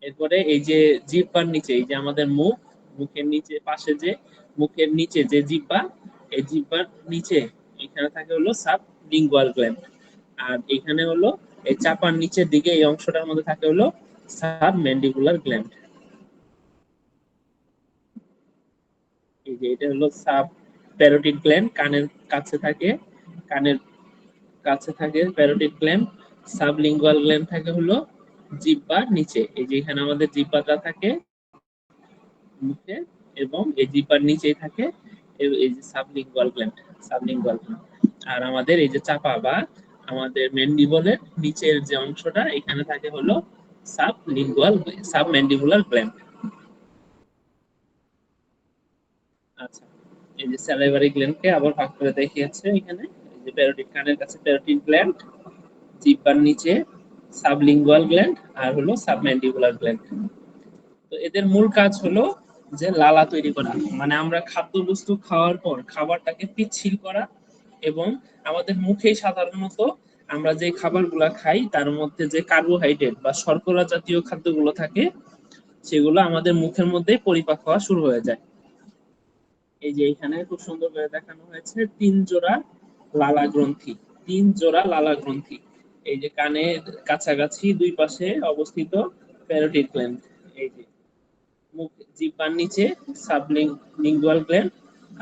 এরপরে এই যে জিহ্বার নিচে, এই যে আমাদের মুখ, মুখের নিচে পাশে যে মুখের নিচে যে জিহ্বা, এই জিহ্বার নিচে এখানে থাকে হলো সাবলিঙ্গুয়াল গ্ল্যান্ড। আর এখানে হলো এই চাপার নিচের দিকে এই অংশটার মধ্যে থাকে হলো সাবম্যান্ডিবুলার গ্ল্যান্ড। এই যে এটা হলো সাব প্যারোটিড গ্ল্যান্ড, কানের কাছে থাকে, কানের কাছে থাকে প্যারোটিড গ্ল্যান্ড। সাবলিঙ্গুয়াল গ্ল্যান্ড থাকে হলো জিহ্বার নিচে, এই যে এখানে আমাদের জিহ্বাটা থাকে মুখে, এবং এই জিহ্বার নিচেই থাকে এই যে সাবলিঙ্গুয়াল গ্ল্যান্ড, সাবলিঙ্গুয়াল গ্ল্যান্ড। আর আমাদের এই যে চাপা বা আমাদের ম্যান্ডিবলের নিচের যে অংশটা, এখানে থাকে হলো সাবলিঙ্গুয়াল সাবম্যান্ডিবুলার গ্ল্যান্ড। আচ্ছা, এই যে স্যালাইভারি গ্ল্যান্ডকে আবার ভাগ করে দেখিয়েছে এখানে, এই যে প্যারোটিড, কানের কাছে প্যারোটিড গ্ল্যান্ড, জিহ্বার নিচে সাবলিঙ্গুয়াল গ্ল্যান্ড, আর হলো সাবম্যান্ডিবুলার গ্ল্যান্ড। তো এদের মূল কাজ হলো যে লালা তৈরি করা, মানে আমরা খাদ্যবস্তু খাওয়ার পর খাবারটাকে পিচ্ছিল করা, এবং আমাদের মুখে সাধারণত আমরা যে খাবারগুলা খাই তার মধ্যে যে কার্বোহাইড্রেট বা শর্করা জাতীয় খাদ্যগুলো থাকে, সেগুলো আমাদের মুখের মধ্যে পরিপাক হওয়া শুরু হয়ে যায়। এই যে এখানে খুব সুন্দর করে দেখানো হয়েছে তিন জোড়া লালা গ্রন্থি, তিন জোড়া লালা গ্রন্থি, এই যে কানের কাছাকাছি দুই পাশে অবস্থিত প্যারোটিড গ্ল্যান্ড, এই যে মুখ জিহ্বার নিচে সাবলিঙ্গুয়াল গ্ল্যান্ড,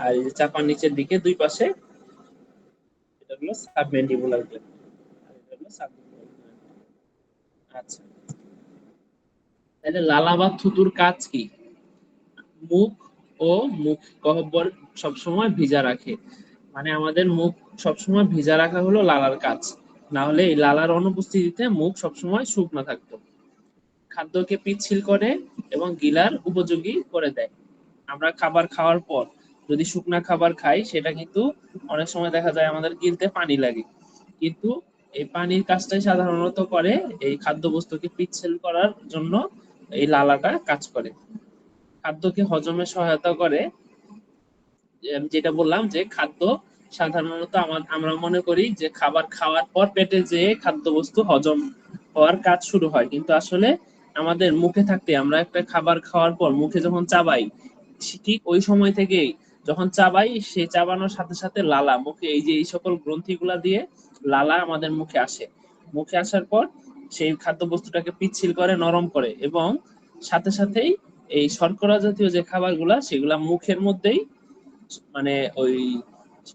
আর এই যে চাপার নিচের দিকে দুই পাশে এটা হলো সাবম্যান্ডিবুলার গ্ল্যান্ড, আর এটা হলো সাবলিঙ্গুয়াল গ্ল্যান্ড। আচ্ছা, তাহলে লালা বা থুতুর কাজ কি? মুখ ও মুখ গহ্বর সবসময় ভিজা রাখে, মানে আমাদের মুখ সবসময় ভিজা রাখা হলো লালার কাজ, না হলে এই লালার অনুপস্থিতিতে মুখ সবসময় শুকনো থাকতো। খাদ্যকে পিচ্ছিল করে এবং গিলার উপযোগী করে দেয়। আমরা খাবার খাওয়ার পর যদি শুকনা খাবার খাই, সেটা কিন্তু অনেক সময় দেখা যায় আমাদের গিলতে পানি লাগে, কিন্তু এই পানির কাজটাই সাধারণত করে এই খাদ্যবস্তুকে পিচ্ছিল করার জন্য এই লালাটা কাজ করে। খাদ্যকে হজমে সহায়তা করে, যেটা বললাম যে খাদ্য সাধারণত আমরা মনে করি যে খাবার খাওয়ার পর পেটে যে খাদ্যবস্তু হজম হওয়ার কাজ শুরু হয়, কিন্তু আসলে আমাদের মুখে থাকতে আমরা একটা খাবার খাওয়ার পর মুখে যখন চাবাই, ঠিক ওই সময় থেকেই যখন চাবাই, সেই চাবানোর সাথে সাথে লালা মুখে, এই যে এই সকল গ্রন্থিগুলা দিয়ে লালা আমাদের মুখে আসে, মুখে আসার পর সেই খাদ্য বস্তুটাকে পিচ্ছিল করে, নরম করে, এবং সাথে সাথেই এই শর্করা জাতীয় যে খাবারগুলা সেগুলা মুখের মধ্যেই, মানে ওই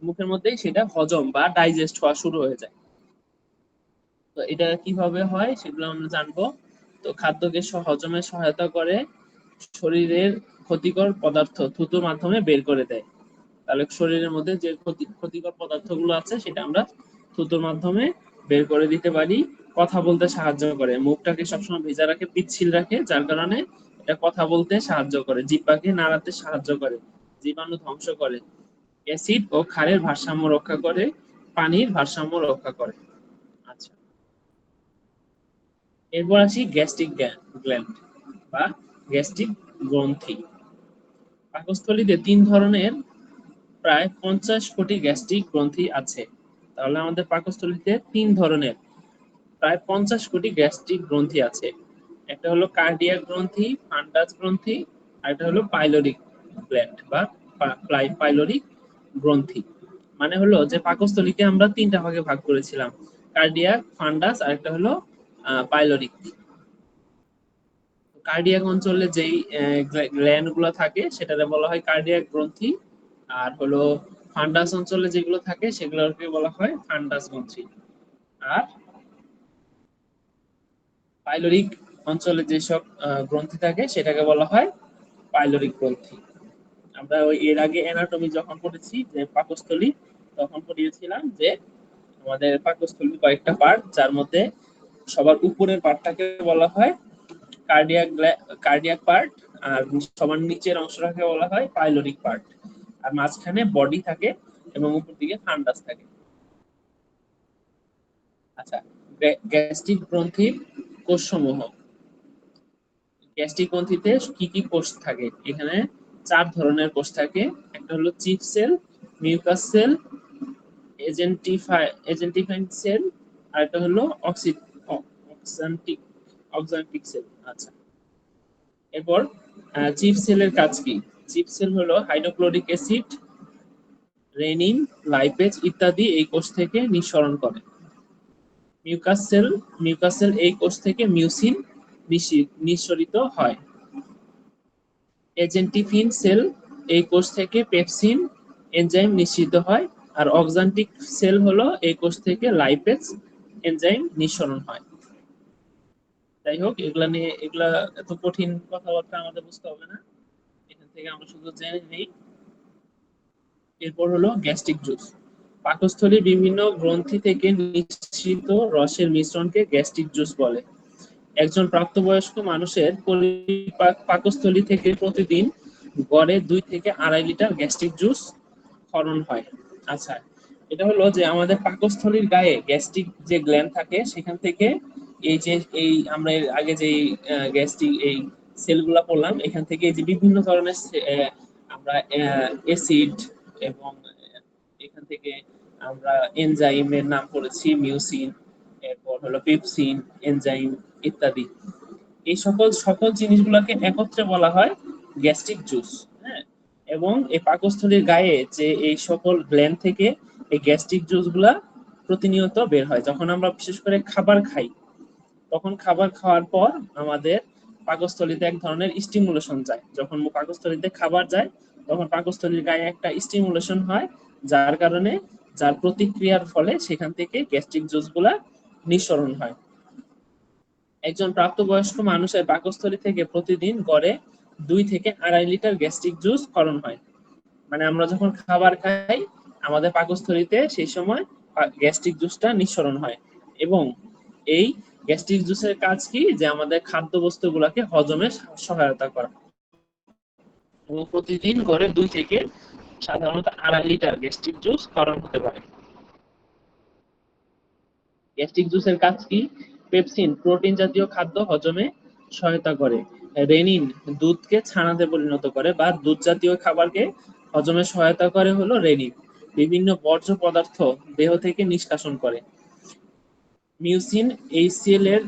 মুখের মধ্যেই সেটা হজম বা ডাইজেস্ট হওয়া শুরু হয়ে যায়। তো এটা কিভাবে হয় সেগুলো আমরা জানবো। তো খাদ্যকে হজমে সহায়তা করে, শরীরের ক্ষতিকর পদার্থ থুতুর মাধ্যমে বের করে দেয়। তাহলে শরীরের মধ্যে যে ক্ষতিকর পদার্থগুলো আছে সেটা আমরা থুতুর মাধ্যমে বের করে দিতে পারি। কথা বলতে সাহায্য করে, মুখটাকে সবসময় ভেজা রাখে, পিচ্ছিল রাখে, যার কারণে এটা কথা বলতে সাহায্য করে, জিহ্বাকে নাড়াতে সাহায্য করে, জীবাণু ধ্বংস করে, অ্যাসিড ও ক্ষারের ভারসাম্য রক্ষা করে, পানির ভারসাম্য রক্ষা করে। আচ্ছা, এরপর আসি গ্যাস্ট্রিক গ্ল্যান্ড বা গ্যাস্ট্রিক গ্রন্থি। পাকস্থলীতে তিন ধরনের প্রায় 50 কোটি গ্যাস্ট্রিক গ্রন্থি আছে। তাহলে আমাদের পাকস্থলীতে তিন ধরনের প্রায় 50 কোটি গ্যাস্ট্রিক গ্রন্থি আছে। একটা হলো কার্ডিয়াক গ্রন্থি, ফান্ডাস গ্রন্থি, আর একটা হলো পাইলোরিক গ্ল্যান্ড বা পাইলোরিক গ্রন্থি। মানে হলো যে পাকস্থলীকে আমরা তিনটা ভাগে ভাগ করেছিলাম, কার্ডিয়াক, ফান্ডাস, আর একটা হলো পাইলোরিক। কার্ডিয়াক অঞ্চলে যেই গ্ল্যান্ড গুলো থাকে সেটাকে বলা হয় কার্ডিয়াক গ্রন্থি, আর হলো ফান্ডাস অঞ্চলে যেগুলো থাকে সেগুলোকে বলা হয় ফান্ডাস গ্রন্থি, আর পাইলোরিক অঞ্চলে যেসব গ্রন্থি থাকে সেটাকে বলা হয় পাইলোরিক গ্রন্থি। আমরা ওই এর আগে অ্যানাটমি যখন পড়েছি যে পাকস্থলী, তখন পড়িয়েছিলাম যে আমাদের পাকস্থলীর কয়েকটা পার্ট, যার মধ্যে সবার উপরের পার্টটাকে বলা হয় কার্ডিয়াক কার্ডিয়াক পার্ট, আর সবার নিচের অংশটাকে বলা হয় পাইলোরিক পার্ট, আর মাঝখানে বডি থাকে এবং উপর দিকে ফান্ডাস থাকে। আচ্ছা, গ্যাস্ট্রিক গ্রন্থির কোষসমূহ। গ্যাস্ট্রিক গ্রন্থিতে কি কি কোষ থাকে? এখানে চার ধরনের কোষ থাকে। একটা হলো চিফ সেল, মিউকাস সেল, এজেন্টিফাইং সেল, আর একটা হলো অক্সান্টিক সেল। আচ্ছা, এরপর চিফ সেলের কাজ কি? চিফ সেল হলো হাইড্রোক্লোরিক অ্যাসিড, রেনিন, লাইপেজ ইত্যাদি এই কোষ থেকে নিঃসরণ করে। মিউকাস সেল এই কোষ থেকে মিউসিন নিঃসরিত হয়। এজেন্টিফিন সেল এই কোষ থেকে পেপসিন এনজাইম নিঃসৃত হয়। আর অক্সান্টিক সেল হলো এই কোষ থেকে লাইপেজ এনজাইম নিঃসরণ হয়। যাই হোক, এগুলা এত কঠিন কথাবার্তা আমাদের বুঝতে হবে না, এখান থেকে আমরা শুধু জেনে নিই। এরপর হলো গ্যাস্ট্রিক জুস। পাকস্থলীর বিভিন্ন গ্রন্থি থেকে নিঃসৃত রসের মিশ্রণকে গ্যাস্ট্রিক জুস বলে। একজন প্রাপ্তবয়স্ক মানুষের পাকস্থলী থেকে প্রতিদিন গড়ে 2 থেকে 2.5 লিটার গ্যাস্ট্রিক জুস ক্ষরণ হয়। আচ্ছা, এটা হলো যে আমাদের পাকস্থলীর গায়ে গ্যাস্ট্রিক যে গ্ল্যান্ড থাকে সেখান থেকে এই আমরা এর আগে যে গ্যাস্ট্রিক এই সেলগুলা পড়লাম, এখান থেকে এই যে বিভিন্ন ধরনের আমরা অ্যাসিড এবং এখান থেকে আমরা এনজাইমের নাম পড়েছি, মিউসিন, এরপর হলো পেপসিন এনজাইম ইত্যাদি। এই সকল জিনিসগুলোকে একত্রে বলা হয় গ্যাস্ট্রিক জুস। হ্যাঁ, এবং এই পাকস্থলীর গায়ে যে এই সকল গ্ল্যান্ড থেকে এই গ্যাস্ট্রিক জুস গুলা প্রতিনিয়ত বের হয়। যখন আমরা বিশেষ করে খাবার খাই, তখন খাবার খাওয়ার পর আমাদের পাকস্থলীতে এক ধরনের স্টিমুলেশন যায়। যখন পাকস্থলীতে খাবার যায়, তখন পাকস্থলীর গায়ে একটা স্টিমুলেশন হয়, যার কারণে যার প্রতিক্রিয়ার ফলে সেখান থেকে গ্যাস্ট্রিক জুস গুলা নিঃসরণ হয়। একজন প্রাপ্তবয়স্ক মানুষের পাকস্থলী থেকে প্রতিদিন গড়ে 2 থেকে 2.5 লিটার গ্যাস্ট্রিক জুস ক্ষরণ হয়। মানে আমরা যখন খাবার খাই, আমাদের পাকস্থলীতে সেই সময় গ্যাস্ট্রিক জুসটা নিঃসরণ হয়। এবং এই গ্যাস্ট্রিক জুসের কাজ কি? যে আমাদের খাদ্যবস্তুগুলোকে হজমে সহায়তা করা। এবং প্রতিদিন গড়ে 2 থেকে সাধারণত 2.5 লিটার গ্যাস্ট্রিক জুস ক্ষরণ হতে পারে। গ্যাস্ট্রিক জুসের কাজ কি? পেপসিন প্রোটিন জাতীয় খাদ্য হজমে সহায়তা করে। রেনিন দুধকে ছানাতে পরিণত করে বা দুধ জাতীয় খাবারকে হজমে সহায়তা করে হলো রেনিন। বিভিন্ন বর্জ্য পদার্থ দেহ থেকে নিষ্কাশন করে। মিউসিন HCl এর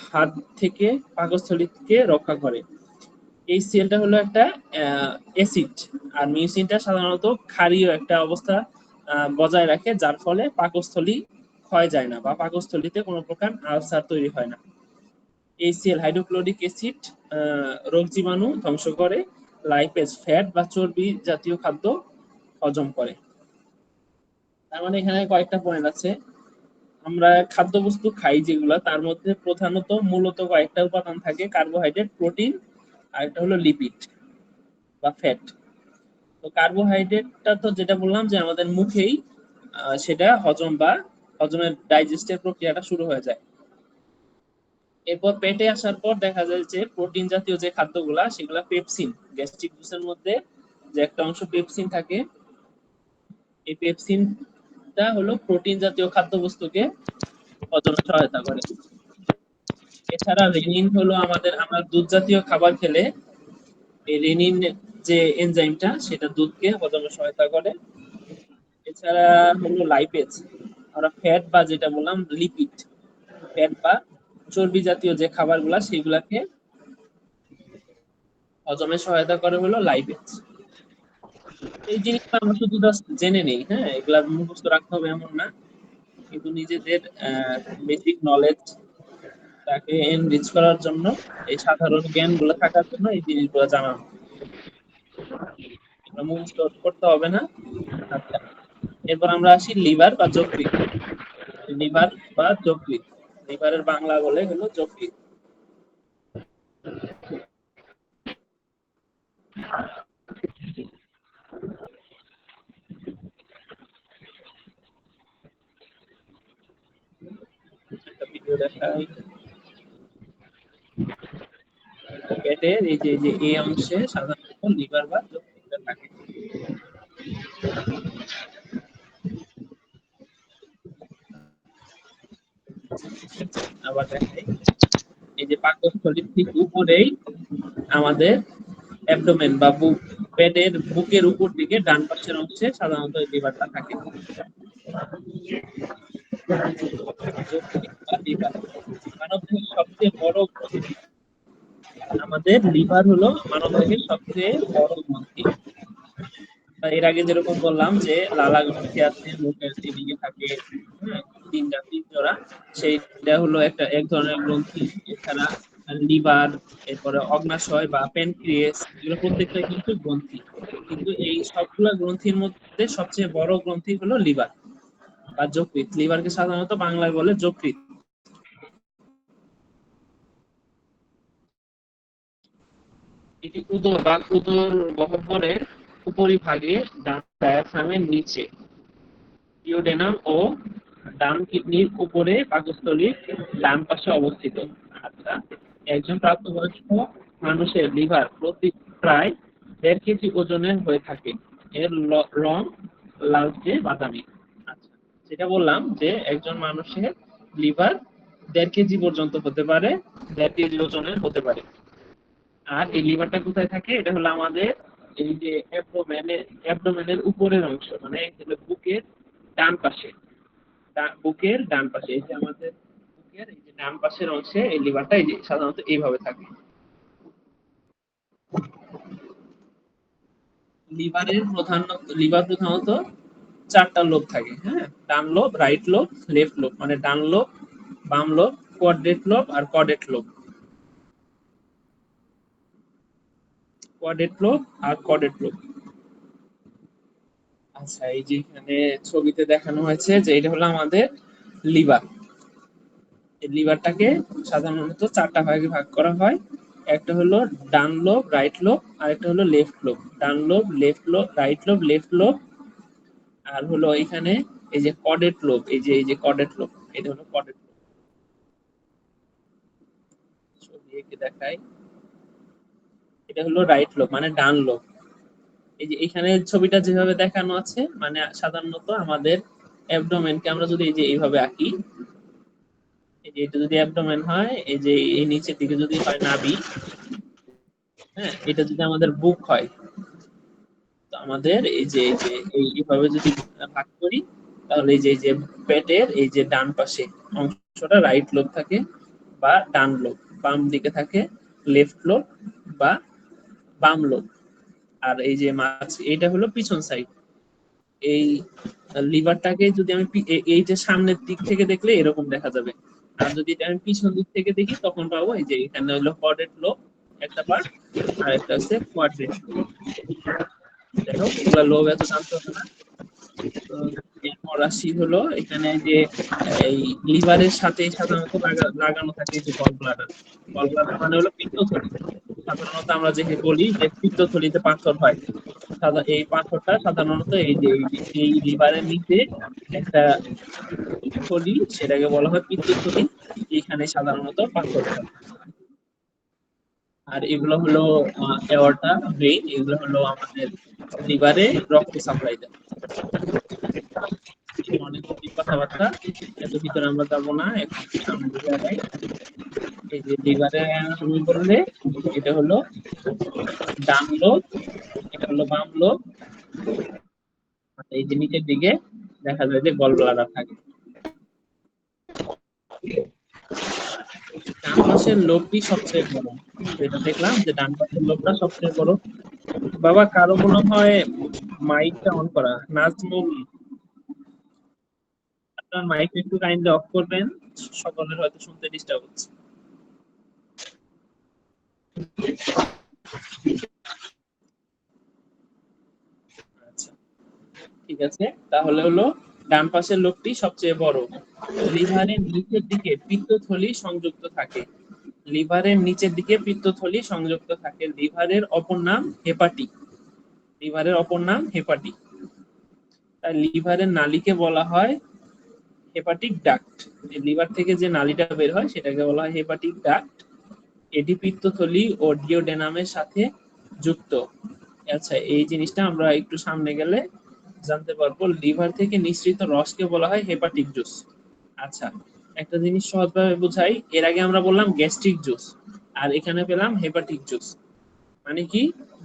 হাত থেকে পাকস্থলীকে রক্ষা করে। HCl টা হলো একটা অ্যাসিড, আর মিউসিনটা সাধারণত ক্ষারীয় একটা অবস্থা বজায় রাখে, যার ফলে পাকস্থলী ক্ষয় যায় না বা পাকস্থলীতে কোনো প্রকার আলসার তৈরি হয় না। HCl হাইড্রোক্লোরিক অ্যাসিড রোগ জীবাণু ধ্বংস করে। লাইপেজ ফ্যাট বা চর্বি জাতীয় খাদ্য হজম করে। তার মানে এখানে কয়েকটা পয়েন্ট আছে। আমরা খাদ্যবস্তু খাই যেগুলা, তার মধ্যে প্রধানত মূলত কয়েকটা উপাদান থাকে: কার্বোহাইড্রেট, প্রোটিন, আর একটা হলো লিপিড বা ফ্যাট। তো কার্বোহাইড্রেটটা তো যেটা বললাম যে আমাদের মুখেই সেটা হজমের ডাইজেস্টের প্রক্রিয়াটা শুরু হয়ে যায়। এরপর পেটে আসার পর দেখা যায় যে প্রোটিন জাতীয় যে খাদ্যগুলা সেগুলা পেপসিন, গ্যাস্ট্রিক জুসের মধ্যে যে একটা অংশ পেপসিন থাকে, এই পেপসিনটা হলো প্রোটিন জাতীয় খাদ্যবস্তুকে হজমে সহায়তা করে। এছাড়া রেনিন হলো আমরা দুধ জাতীয় খাবার খেলে এই রেনিন যে এনজাইমটা সেটা দুধকে হজমে সহায়তা করে। এছাড়া হলো লাইপেজ, আমরা ফ্যাট বা যেটা বললাম লিপিড, ফ্যাট বা চর্বি জাতীয় যে খাবারগুলা সেগুলাকে হজমে সহায়তা করে হলো লাইপেজ। এই জিনিসটা আমরা শুধু জাস্ট জেনে নেই, হ্যাঁ, এগুলা মুখস্থ রাখতে হবে এমন না, কিন্তু নিজেদের বেসিক নলেজ তাকে এনরিচ করার জন্য, এই সাধারণ জ্ঞানগুলো থাকার জন্য এই জিনিসগুলো জানা মুখস্থ করতে হবে না। আচ্ছা, এরপর আমরা আসি লিভার বা যকৃৎ। লিভারের বাংলা বলে হলো যকৃৎ। একটা ভিডিও দেখাই। পেটের এই যে এই অংশে সাধারণত লিভার বা যকৃৎটা থাকে। আবার দেখাই, এই যে পাকস্থলীর ঠিক উপরেই আমাদের অ্যাবডোমেন বা পেটের বুকের উপর দিকে ডান পাশের অংশে সাধারণত লিভারটা থাকে। যকৃৎ বা লিভার মানবদেহের সবচেয়ে বড় গ্রন্থি। আমাদের লিভার হলো মানবদেহের সবচেয়ে বড় গ্রন্থি। এর আগে যেরকম বললাম যে লালা গ্রন্থি আছে, মুখের এদিকে থাকে, হ্যাঁ, তিন জোড়া, সেইটা হলো এক ধরনের গ্রন্থি। এছাড়া লিভার, এরপরে অগ্নাশয় বা প্যানক্রিয়াস, এগুলো প্রত্যেকটাই কিন্তু গ্রন্থি। কিন্তু এই সবগুলা গ্রন্থির মধ্যে সবচেয়ে বড় গ্রন্থি হলো লিভার বা যকৃৎ। লিভারকে সাধারণত বাংলায় বলে যকৃৎ। এটি উদর বা উদর গহ্বরের উপরিভাগে ডায়াফ্রামের নিচে ডিওডেনাম ও ডান কিডনির উপরে পাকস্থলীর ডান পাশে অবস্থিত। আচ্ছা, একজন প্রাপ্তবয়স্ক মানুষের লিভার প্রতি প্রায় 1.5 কেজি ওজনের হয়ে থাকে। এর রং লালচে বাদামি। আচ্ছা, যেটা বললাম যে একজন মানুষের লিভার 1.5 কেজি পর্যন্ত হতে পারে, 1.5 কেজি ওজনের হতে পারে। আর এই লিভারটা কোথায় থাকে? এটা হলো আমাদের এই যে অ্যাবডোমেনের উপরের অংশ, মানে বুকের ডান পাশে, বুকের ডান পাশে, এই যে আমাদের বুকের এই যে ডান পাশের অংশে এই লিভারটা এই যে সাধারণত এইভাবে থাকে। লিভার প্রধানত 4টা লোব থাকে, হ্যাঁ, ডান lobe, right lobe, left lobe, মানে ডান লোব, বাম লোব, কোয়াড্রেট লোব আর কর্ডেট লোব। কোয়াড্রেট লোব আর কর্ডেট লোব। আচ্ছা, এই যে এখানে ছবিতে দেখানো হয়েছে যে এটা হলো আমাদের লিভার। এই লিভারটাকে সাধারণত 4টা ভাগে ভাগ করা হয়। একটা হলো ডান লোব, রাইট লোব, আর একটা হলো লেফট লোব। ডান lobe, left lobe, right lobe, left lobe, আর হলো এখানে এই যে কর্ডেট লোব, এই যে কর্ডেট লোব, এটা হলো কর্ডেট লোব। ছবি এঁকে দেখাই। এটা হলো রাইট লোব, মানে ডান লোব। এই যে এখানে ছবিটা যেভাবে দেখানো আছে, মানে সাধারণত আমাদের অ্যাবডোমেনকে আমরা যদি এই যে এইভাবে আঁকি, এই যে এটা যদি অ্যাবডোমেন হয়, এই যে এই নিচের দিকে যদি হয় নাভি, হ্যাঁ, এটা যদি আমাদের বুক হয়, তো আমাদের এই যে এইভাবে যদি ভাগ করি, তাহলে এই যে পেটের এই যে ডান পাশে অংশটা রাইট লোব থাকে বা ডান লোব, বাম দিকে থাকে লেফট লোব বা বাম লোব, আর এই যে মাছ এইটা হলো পিছন সাইড। এই লিভারটাকে যদি আমি এই যে সামনের দিক থেকে দেখলে এরকম দেখা যাবে, আর যদি এটা আমি পিছন দিক থেকে দেখি তখন পাবো এই যে এখানে হলো কর্ডেট লোব একটা পার্ট, আর একটা হচ্ছে কোয়াড্রেট লোব। দেখো এগুলা লোব এত জানতে হবে না। তো এরপর আসি হলো এখানে যে এই লিভারের সাথে সাধারণত লাগানো থাকে যে গল ব্লাডার। গল ব্লাডার মানে হলো পিত্তথলি। সাধারণত আমরা যে বলি যে পিত্তথলিতে পাথর হয়, এই পাথরটা সাধারণত এই লিভারের নিচে একটা থলি, সেটাকে বলা হয় পিত্তথলি। এখানে সাধারণত পাথর হয়। আর এগুলো হলো এওয়ার্টা, ব্রেইন, এগুলো হলো আমাদের লিভারে রক্ত সাপ্লাই দেয়। অনেক কথাবার্তা, এত ভিতরে আমরা যাবো না, এখন সামনের দিকে আগাই। এই যে লিভারে তুমি বললে এটা হলো ডান লোব, এটা হলো বাম লোব, এই যে নিচের দিকে দেখা যায় যে গল ব্লাডার থাকে। ডান পাশের লোবটি সবচেয়ে বড়, যেটা দেখলাম যে ডান পাশের লোবটা সবচেয়ে বড়। বাবা, কারো মনে হয় মাইকটা অন করা, নাজমুল, আপনার মাইক একটু কাইন্ডলি অফ করবেন, সকলের হয়তো শুনতে ডিস্টার্ব হচ্ছে। আচ্ছা, ঠিক আছে, তাহলে হলো ডান পাশের লোকটি সবচেয়ে বড়। লিভারের নিচের দিকে পিত্তথলি সংযুক্ত থাকে। লিভারের নিচের দিকে পিত্তথলি সংযুক্ত থাকে। লিভারের অপর নাম হেপাটিক। লিভারের অপর নাম হেপাটিক। তাই লিভারের নালীকে বলা হয় হেপাটিক ডাক্ট। লিভার থেকে যে নালীটা বের হয় সেটাকে বলা হয় হেপাটিক ডাক্ট। এটি পিত্তথলি ও ডিওডেনামের সাথে যুক্ত। আচ্ছা, এই জিনিসটা আমরা একটু সামনে গেলে জানতে পারবো। লিভার থেকে নিঃসৃত রসকে বলা হয় হেপাটিক জুস। আচ্ছা, একটা জিনিস সহজভাবে বুঝাই। এর আগে আমরা বললাম গ্যাস্ট্রিক জুস, আর এখানে পেলাম হেপাটিক জুস। মানে কি,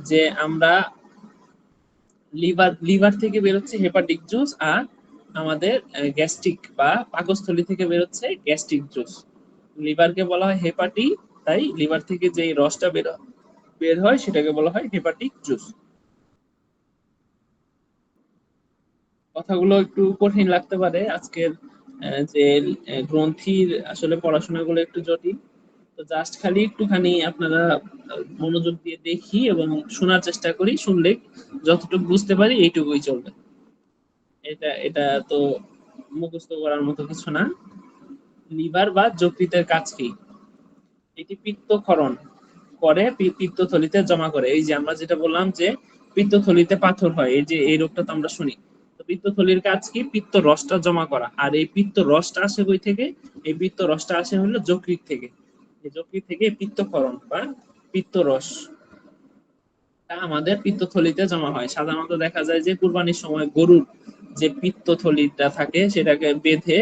যে আমরা লিভার থেকে বেরোচ্ছে হেপাটিক জুস, আর আমাদের গ্যাস্ট্রিক বা পাকস্থলী থেকে বেরোচ্ছে গ্যাস্ট্রিক জুস। লিভারকে বলা হয় হেপাটিক তাই লিভার থেকে যে রসটা বের হয় সেটাকে বলা হয় হেপাটিক জুস। কথাগুলো একটু কঠিন লাগতে পারে আজকের যে গ্রন্থির আসলে পড়াশোনাগুলো একটু জটিল। তো জাস্ট খালি একটুখানি আপনারা মনোযোগ দিয়ে দেখি এবং শোনার চেষ্টা করি, শুনলে যতটুকু বুঝতে পারি এইটুকুই চলবে। এটা এটা তো মুখস্থ করার মতো কিছু না। লিভার বা যকৃতের কাজ কি? এটি পিত্তক্ষরণ করে পিত্তথলিতে জমা করে। এই যে আমরা যেটা বললাম যে পিত্তথলিতে পাথর হয়, এই যে এই রোগটা তো আমরা শুনি। তো পিত্তথলির কাজ কি? পিত্ত রসটা জমা করা। আর এই পিত্ত রসটা আসে কই থেকে? এই পিত্ত রসটা আসে হলো যকৃৎ থেকে। এই যকৃৎ থেকে পিত্তক্ষরণ বা পিত্তরস আমাদের পিত্তথলিতে জমা হয়। সাধারণত দেখা যায় যে কুরবানির সময় গরুর যে পিত্তথলিটা থাকে সেটাকে বেঁধে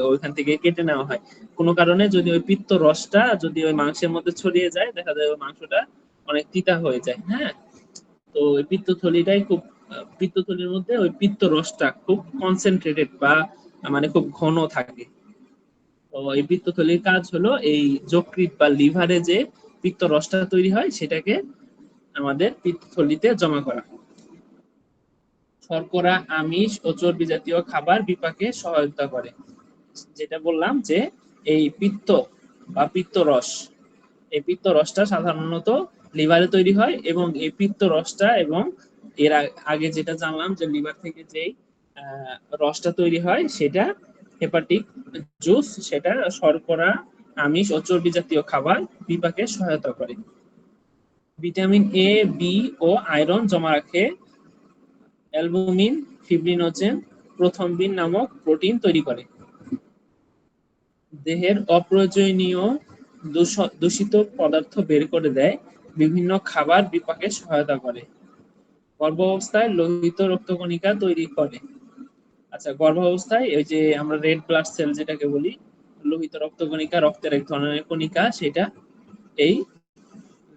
ওইখান থেকে কেটে নেওয়া হয়। কোনো কারণে যদি ওই পিত্ত রসটা যদি ওই মাংসের মধ্যে ছড়িয়ে যায়, দেখা যায় ওই মাংসটা অনেক তিতা হয়ে যায়। হ্যাঁ, তো ওই পিত্তথলিটাই খুব পিত্তথলির মধ্যে ওই পিত্ত রসটা খুব কনসেন্ট্রেটেড বা মানে খুব ঘন থাকে। তো এই পিত্তথলির কাজ হলো এই যকৃৎ বা লিভারে যে পিত্ত রসটা তৈরি হয় সেটাকে আমাদের পিত্তথলিতে জমা করা। শর্করা, আমিষ ও চর্বি জাতীয় খাবার বিপাকে সহায়তা করে। যেটা বললাম যে এই পিত্ত বা পিত্ত রস, এই পিত্ত রসটা সাধারণত লিভারে তৈরি হয় এবং এই পিত্ত রসটা এবং এর আগে যেটা জানলাম যে লিভার থেকে যেই রসটা তৈরি হয় সেটা হেপাটিক জুস, সেটা শর্করা, আমিষ ও চর্বি জাতীয় খাবার বিপাকে সহায়তা করে। ভিটামিন এ, বি ও আয়রন জমা রাখে। অ্যালবুমিন, ফিব্রিনোজেন, প্রথমবিন নামক প্রোটিন তৈরি করে। দেহের অপ্রয়োজনীয় দূষিত পদার্থ বের করে দেয়। বিভিন্ন খাবার বিপাকে সহায়তা করে। গর্ভাবস্থায় লোহিত রক্তকণিকা তৈরি করে। আচ্ছা, গর্ভাবস্থায় এই যে আমরা রেড ব্লাড সেল যেটাকে বলি, লোহিত রক্তকণিকা, রক্তের এক ধরনের কণিকা, সেটা এই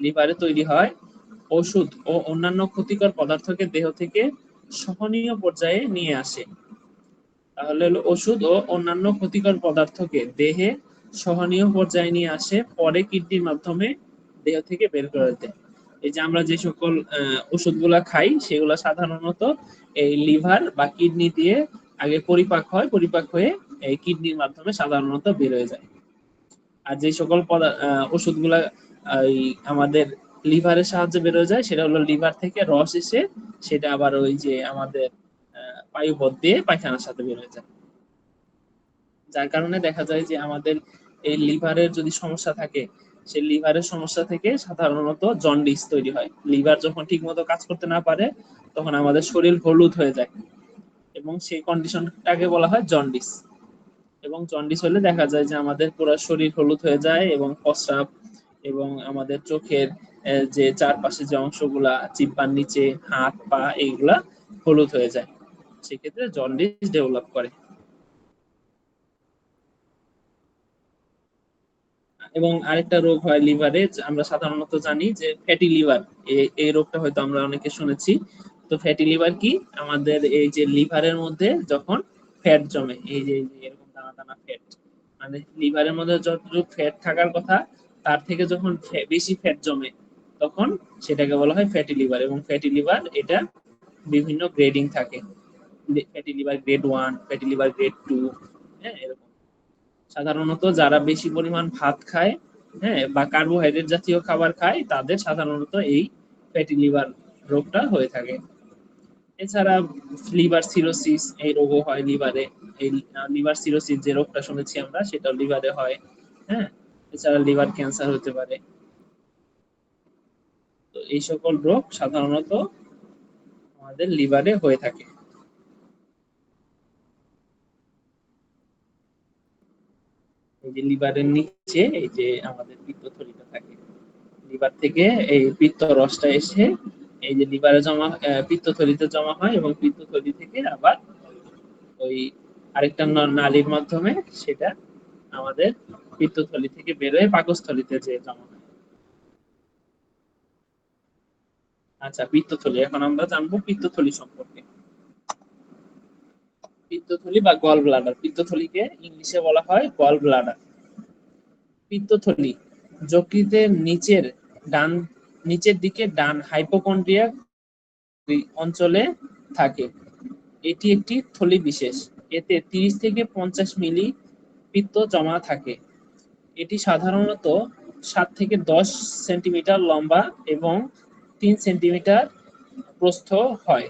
লিভারে তৈরি হয়। ওষুধ ও অন্যান্য ক্ষতিকর পদার্থকে দেহ থেকে সহনীয় পর্যায়ে নিয়ে আসে। তাহলে হলো ওষুধ ও অন্যান্য ক্ষতিকর পদার্থকে দেহে সহনীয় পর্যায়ে নিয়ে আসে, পরে কিডনির মাধ্যমে দেহ থেকে বের করে দেয়। এই যে আমরা যে সকল ওষুধগুলা খাই সেগুলো সাধারণত এই লিভার বা কিডনি দিয়ে আগে পরিপাক হয়, পরিপাক হয়ে এই কিডনির মাধ্যমে সাধারণত বের হয়ে যায়। আর যে সকল ওষুধগুলা এই আমাদের লিভারের সাহায্যে বের হয়ে যায় সেটা হলো লিভার থেকে রস এসে সেটা আবার ওই যে আমাদের পায়ুপথ দিয়ে পায়খানার সাথে বের হয়ে যায়। যার কারণে দেখা যায় যে আমাদের এই লিভারের যদি সমস্যা থাকে, সেই লিভারের সমস্যা থেকে সাধারণত জন্ডিস তৈরি হয়। লিভার যখন ঠিক মতো কাজ করতে না পারে তখন আমাদের শরীর হলুদ হয়ে যায় এবং সেই কন্ডিশনটাকে বলা হয় জন্ডিস। এবং জন্ডিস হলে দেখা যায় যে আমাদের পুরো শরীর হলুদ হয়ে যায় এবং প্রস্রাব এবং আমাদের চোখের যে চারপাশে যে অংশগুলা, জিহ্বার নিচে, হাত পা, এইগুলা হলুদ হয়ে যায়। সেক্ষেত্রে জন্ডিস ডেভেলপ করে। এবং আরেকটা রোগ হয় লিভারে, আমরা সাধারণত জানি যে ফ্যাটি লিভার। এই রোগটা হয়তো আমরা অনেকে শুনেছি। তো ফ্যাটি লিভার কি? আমাদের এই যে লিভারের মধ্যে যখন ফ্যাট জমে, এই যে এরকম দানা দানা ফ্যাট, মানে লিভারের মধ্যে যতটুকু ফ্যাট থাকার কথা তার থেকে যখন বেশি ফ্যাট জমে তখন সেটাকে বলা হয় ফ্যাটি লিভার। এবং ফ্যাটি লিভার এটা বিভিন্ন গ্রেডিং থাকে। Fatty liver grade 1, fatty liver grade 2, হ্যাঁ, এরকম। সাধারণত যারা বেশি পরিমাণ ভাত খায়, হ্যাঁ, বা কার্বোহাইড্রেট জাতীয় খাবার খায় তাদের সাধারণত এই ফ্যাটি লিভার রোগটা হয়ে থাকে। এছাড়া লিভার সিরোসিস এই রোগও হয় লিভারে। এই লিভার সিরোসিস যে রোগটা শুনেছি আমরা সেটা লিভারে হয়। হ্যাঁ, এছাড়া লিভার ক্যান্সার হতে পারে। তো এই সকল রোগ সাধারণত আমাদের লিভারে হয়ে থাকে। এই যে লিভারের নিচে এই যে আমাদের পিত্তথলিটা থাকে, লিভার থেকে এই পিত্ত রসটা এসে এই যে লিভারে জমা, পিত্তথলিতে জমা হয় এবং পিত্তথলি থেকে আবার ওই আরেকটা নালীর মাধ্যমে সেটা আমাদের পিত্তথলি থেকে বেরোয় পাকস্থলিতে যে জমা হয়। আচ্ছা, পিত্তথলি, এখন আমরা জানবো পিত্তথলি সম্পর্কে। পিত্তথলি বা গল ব্লাডার, পিত্তথলিকে ইংলিশে বলা হয় গল ব্লাডার। পিত্তথলি যকৃতের নিচের দিকে ডান হাইপোকন্ড্রিয়া অঞ্চলে থাকে। এটি একটি থলি বিশেষ। এতে 30 থেকে 50 মিলি পিত্ত জমা থাকে। এটি সাধারণত 7 থেকে 10 সেন্টিমিটার লম্বা এবং 3 সেন্টিমিটার প্রস্থ হয়।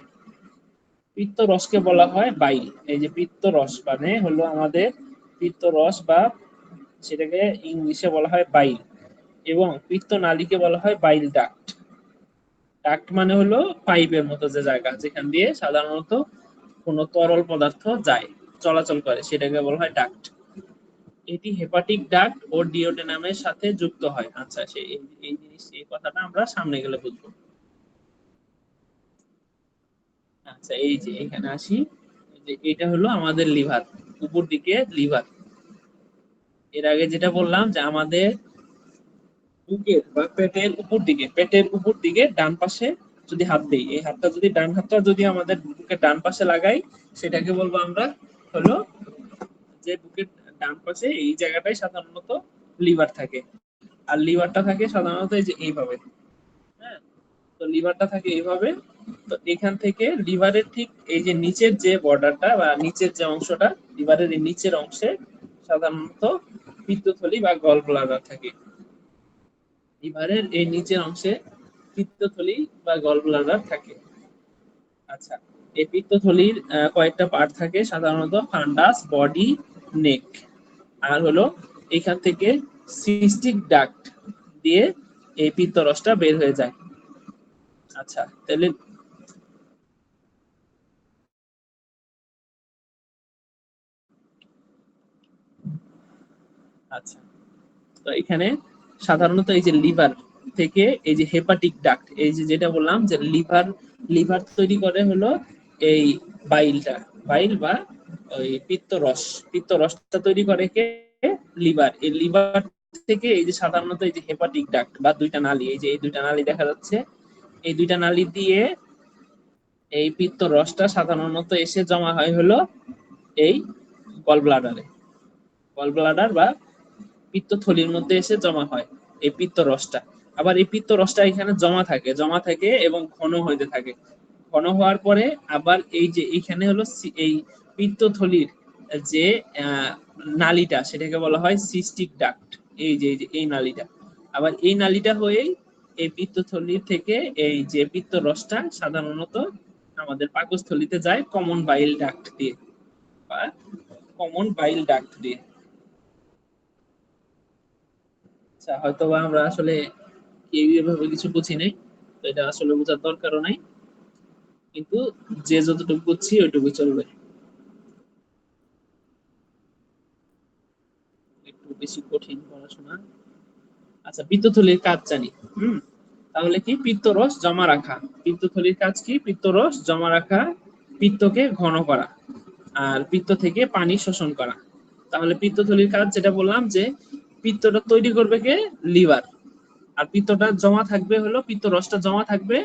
পিত্ত রসকে বলা হয় বাইল। এই যে পিত্ত রস মানে হলো আমাদের পিত্ত রস, বা সেটাকে ইংলিশে বলা হয় বাইল, এবং পিত্ত নালীকে বলা হয় বাইল ডাক্ট। ডাক্ট মানে হলো পাইপের মতো যে জায়গা যেখান দিয়ে সাধারণত কোনো তরল পদার্থ যায়, চলাচল করে, সেটাকে বলা হয় ডাক্ট। এটি হেপাটিক ডাক্ট ও ডিওডেনামের সাথে যুক্ত হয়। আচ্ছা, এই জিনিস, এই কথাটা আমরা সামনে গেলে বুঝবো। আচ্ছা, এই যে এখানে আসি, যে এটা হলো আমাদের লিভার, উপর দিকে লিভার। এর আগে যেটা বললাম যে আমাদের বুকের বা পেটের উপর দিকে ডান পাশে যদি হাত দিই, এই হাতটা যদি ডান হাতটা যদি আমাদের বুকের ডান পাশে লাগাই, সেটাকে বলবো আমরা হলো যে বুকের ডান পাশে এই জায়গাটাই সাধারণত লিভার থাকে। আর লিভারটা থাকে সাধারণত এই যে এইভাবে। হ্যাঁ, তো লিভারটা থাকে এইভাবে। তো এখান থেকে লিভারের ঠিক এই যে নিচের যে বর্ডারটা বা নিচের যে অংশটা, লিভারের এই নিচের অংশে সাধারণত পিত্তথলি বা গল ব্লাডার থাকে। লিভারের এই নিচের অংশে পিত্তথলি বা গল ব্লাডার থাকে। আচ্ছা, এই পিত্তথলির কয়েকটা পার্ট থাকে, সাধারণত ফান্ডাস, বডি, নেক। আর হলো এখান থেকে সিস্টিক ডাক্ট দিয়ে এই পিত্তরসটা বের হয়ে যায়। আচ্ছা, তাহলে আচ্ছা, তো এখানে সাধারণত এই যে লিভার থেকে এই যে হেপাটিক ডাক্ট, এই যে যেটা বললাম যে লিভার তৈরি করে হলো এই বাইলটা, বাইল বা ওই পিত্তরসটা তৈরি করে কে? লিভার। এই লিভার থেকে এই যে সাধারণত এই যে হেপাটিক ডাক্ট বা দুইটা নালী, এই যে এই দুইটা নালী দেখা যাচ্ছে, এই দুইটা নালী দিয়ে এই পিত্তরসটা সাধারণত এসে জমা হয় হলো এই গল ব্লাডারে, গল ব্লাডার বা পিত্তথলির মধ্যে এসে জমা হয় এই পিত্ত রসটা। আবার এই পিত্ত রসটা এখানে জমা থাকে এবং ঘন হইতে থাকে। ঘন হওয়ার পরে আবার এই যে এইখানে হলো এই পিত্তথলির যে নালীটা, সেটাকে বলা হয় সিস্টিক ডাক্ট। এই নালীটা, আবার এই নালীটা হয়েই এই পিত্তথলির থেকে এই যে পিত্ত রসটা সাধারণত আমাদের পাকস্থলিতে যায় কমন বাইল ডাক্ট দিয়ে, বা কমন বাইল ডাক্ট দিয়ে। আচ্ছা, হয়তো বা আমরা আসলে কেউ এভাবে কিছু বুঝি নাই, তো এটা আসলে বোঝার দরকারও নাই, কিন্তু যে যতটুকু বুঝছি ওইটুকু চলবে। একটু বেশি কঠিন পড়াশোনা। আচ্ছা, পিত্তথলির কাজ জানি। হুম, তাহলে কি? পিত্তরস জমা রাখা। পিত্তথলির কাজ কি? পিত্তরস জমা রাখা, পিত্তকে ঘন করা, আর পিত্ত থেকে পানি শোষণ করা। তাহলে পিত্তথলির কাজ যেটা বললাম যে পিত্তটা তৈরি করবে কে? লিভার। আর পিত্তটা জমা থাকবে হলো, পিত্ত রসটা জমা থাকবে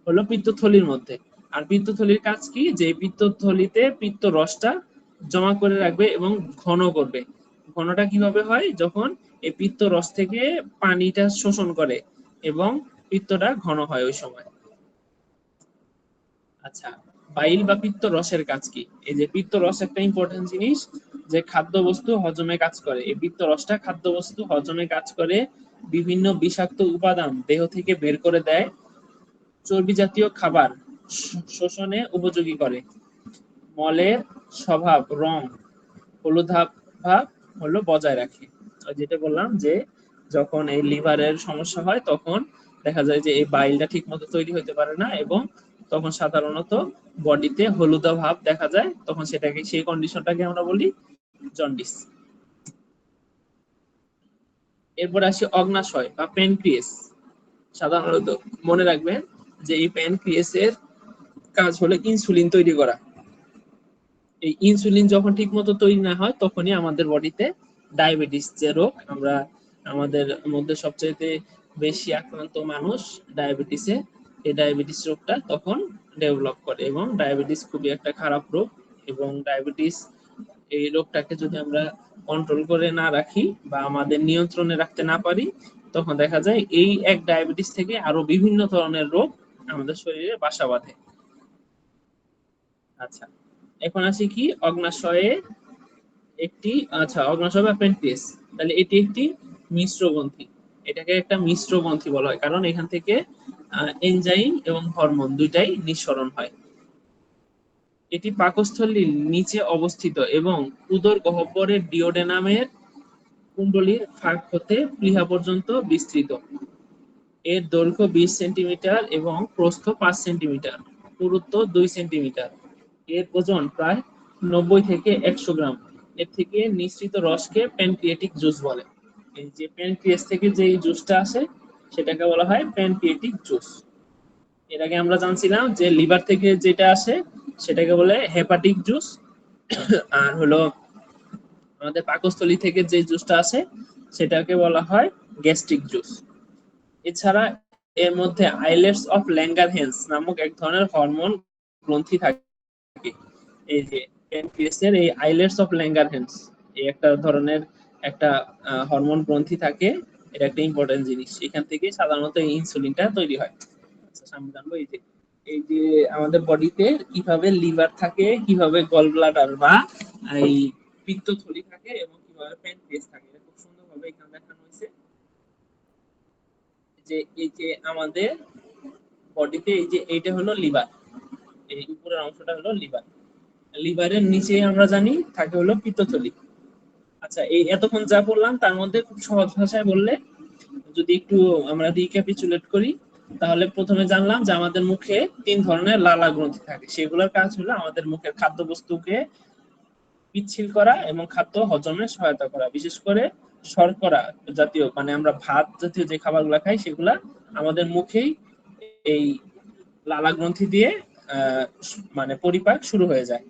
হলো পিত্তথলির মধ্যে। আর পিত্তথলির কাজ কি? যে পিত্তথলিতে পিত্ত রসটা জমা করে রাখবে এবং ঘন করবে। ঘনটা কিভাবে হয়? যখন এই পিত্ত রস থেকে পানিটা শোষণ করে এবং পিত্তটা ঘন হয় ওই সময়। আচ্ছা, বাইল বা পিত্ত রসের কাজ কি? এই যে পিত্ত রস একটা ইম্পর্টেন্ট জিনিস, যে খাদ্যবস্তু হজমে কাজ করে। এই পিত্ত রসটা খাদ্যবস্তু হজমে কাজ করে, বিভিন্ন বিষাক্ত উপাদান দেহ থেকে বের করে দেয়, চর্বি জাতীয় খাবার শোষণে উপযোগী করে, মলের স্বভাব, রং, হলুদাভ ভাব হলো বজায় রাখে। যেটা বললাম যে যখন এই লিভারের সমস্যা হয় তখন দেখা যায় যে এই বাইলটা ঠিক মতো তৈরি হতে পারে না, এবং তখন সাধারণত বডিতে হলুদা ভাব দেখা যায়, তখন সেটাকে, সেই কন্ডিশনটাকে আমরা বলি জন্ডিস। এরপর আসি অগ্নাশয় বা প্যানক্রিয়াস। সাধারণত মনে রাখবেন যে এই প্যানক্রিয়াসের কাজ হলো ইনসুলিন তৈরি করা। এই ইনসুলিন যখন ঠিক মতো তৈরি না হয় তখনই আমাদের বডিতে ডায়াবেটিস যে রোগ, আমরা আমাদের মধ্যে সবচেয়ে বেশি আক্রান্ত মানুষ ডায়াবেটিসে, এই ডায়াবেটিস রোগটা তখন ডেভেলপ করে, এবং ডায়াবেটিস খুবই একটা খারাপ রোগ। এবং ডায়াবেটিস এই রোগটাকে যদি আমরা কন্ট্রোল করে না রাখি বা আমাদের নিয়ন্ত্রণে রাখতে না পারি, তখন দেখা যায় এই এক ডায়াবেটিস থেকে আরো বিভিন্ন ধরনের রোগ আমাদের শরীরে বাসা বাঁধে। আচ্ছা, এখন আসি কি অগ্নাশয়ে একটি, আচ্ছা অগ্নাশয় বা প্যানক্রিয়াস, তাহলে এটি একটি মিশ্র গ্রন্থি। এটাকে একটা মিশ্র গ্রন্থি বলা হয় কারণ এখান থেকে এনজাইম এবং হরমোন দুইটাই নিঃসরণ হয়। এটি পাকস্থলীর নিচে অবস্থিত এবং উদর গহ্বরের ডিওডেনামের কুণ্ডলীর ফাঁক হতে প্লীহা পর্যন্ত বিস্তৃত। এর দৈর্ঘ্য 20 সেন্টিমিটার এবং প্রস্থ 5 সেন্টিমিটার, পুরুত্ব 2 সেন্টিমিটার। এর ওজন প্রায় 90 থেকে 100 গ্রাম। এর থেকে নিঃসৃত রসকে প্যানক্রিয়াটিক জুস বলে। এই যে প্যানক্রিয়াস থেকে যে জুসটা আসে সেটাকে বলা হয় প্যানক্রিয়াটিক জুস। এর আগে আমরা জানছিলাম যে লিভার থেকে যেটা আসে সেটাকে বলে হেপাটিক জুস, আর হলো আমাদের পাকস্থলী থেকে যে জুসটা আসে সেটাকে বলা হয় গ্যাস্ট্রিক জুস। এছাড়া এর মধ্যে আইলেটস অফ ল্যাঙ্গারহ্যান্স নামক এক ধরনের হরমোন গ্রন্থি থাকে। এই যে প্যানক্রিয়াসের এই আইলেটস অফ ল্যাঙ্গারহ্যান্স এই একটা ধরনের একটা হরমোন গ্রন্থি থাকে। এটা একটা ইম্পর্টেন্ট জিনিস, এখান থেকে সাধারণত ইনসুলিনটা তৈরি হয়। আচ্ছা, সামনে জানবো এই যে আমাদের বডিতে কিভাবে লিভার থাকে, কিভাবে গল ব্লাডার বা এই পিত্তথলি থাকে এবং কিভাবে প্যানক্রিয়াস থাকে, এটা খুব সুন্দরভাবে এখানে দেখানো হয়েছে। যে এই যে আমাদের বডিতে এই যে এইটা হলো লিভার, এই উপরের অংশটা হলো লিভার। লিভারের নিচে আমরা জানি থাকে হলো পিত্তথলি। আচ্ছা, এই এতক্ষণ যা বললাম তার মধ্যে খুব সহজ ভাষায় বললে যদি একটু আমরা রিক্যাপিচুলেট করি, তাহলে প্রথমে জানলাম যে আমাদের মুখে 3 ধরনের লালা গ্রন্থি থাকে। সেগুলোর কাজ হলো আমাদের মুখের খাদ্যবস্তুকে পিচ্ছিল করা এবং খাদ্য হজমে সহায়তা করা। বিশেষ করে শর্করা জাতীয় মানে আমরা ভাত জাতীয় যে খাবারগুলো খাই সেগুলা আমাদের মুখেই এই লালা গ্রন্থি দিয়ে মানে পরিপাক শুরু হয়ে যায়।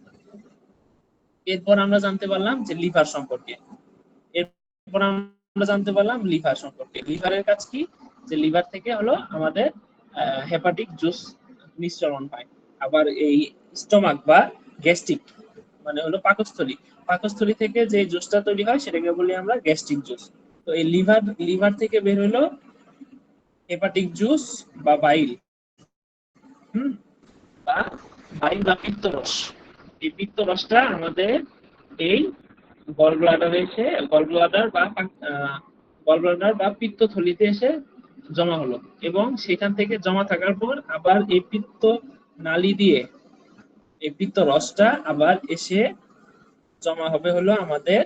এরপর আমরা জানতে পারলাম যে লিভার সম্পর্কে। এরপর আমরা জানতে পারলাম লিভার সম্পর্কে। লিভারের কাজ কি? যে লিভার থেকে হলো আমাদের হেপাটিক জুস নিঃসরণ হয়। আবার এই স্টমাক বা গ্যাস্ট্রিক মানে হলো পাকস্থলী, পাকস্থলী থেকে যে জুসটা তৈরি হয় সেটাকে বলি আমরা গ্যাস্ট্রিক জুস। তো এই লিভার থেকে বের হলো হেপাটিক জুস বা বাইল, হুম, বা বাইল বা পিত্তরস। এই পিত্তরসটা আমাদের এই গল ব্লাডারে এসে গল ব্লাডার বা পিত্তথলিতে এসে জমা হলো এবং সেখান থেকে জমা থাকার পর আবার এই পিত্ত নালী দিয়ে এই পিত্ত রসটা আবার এসে জমা হবে হলো আমাদের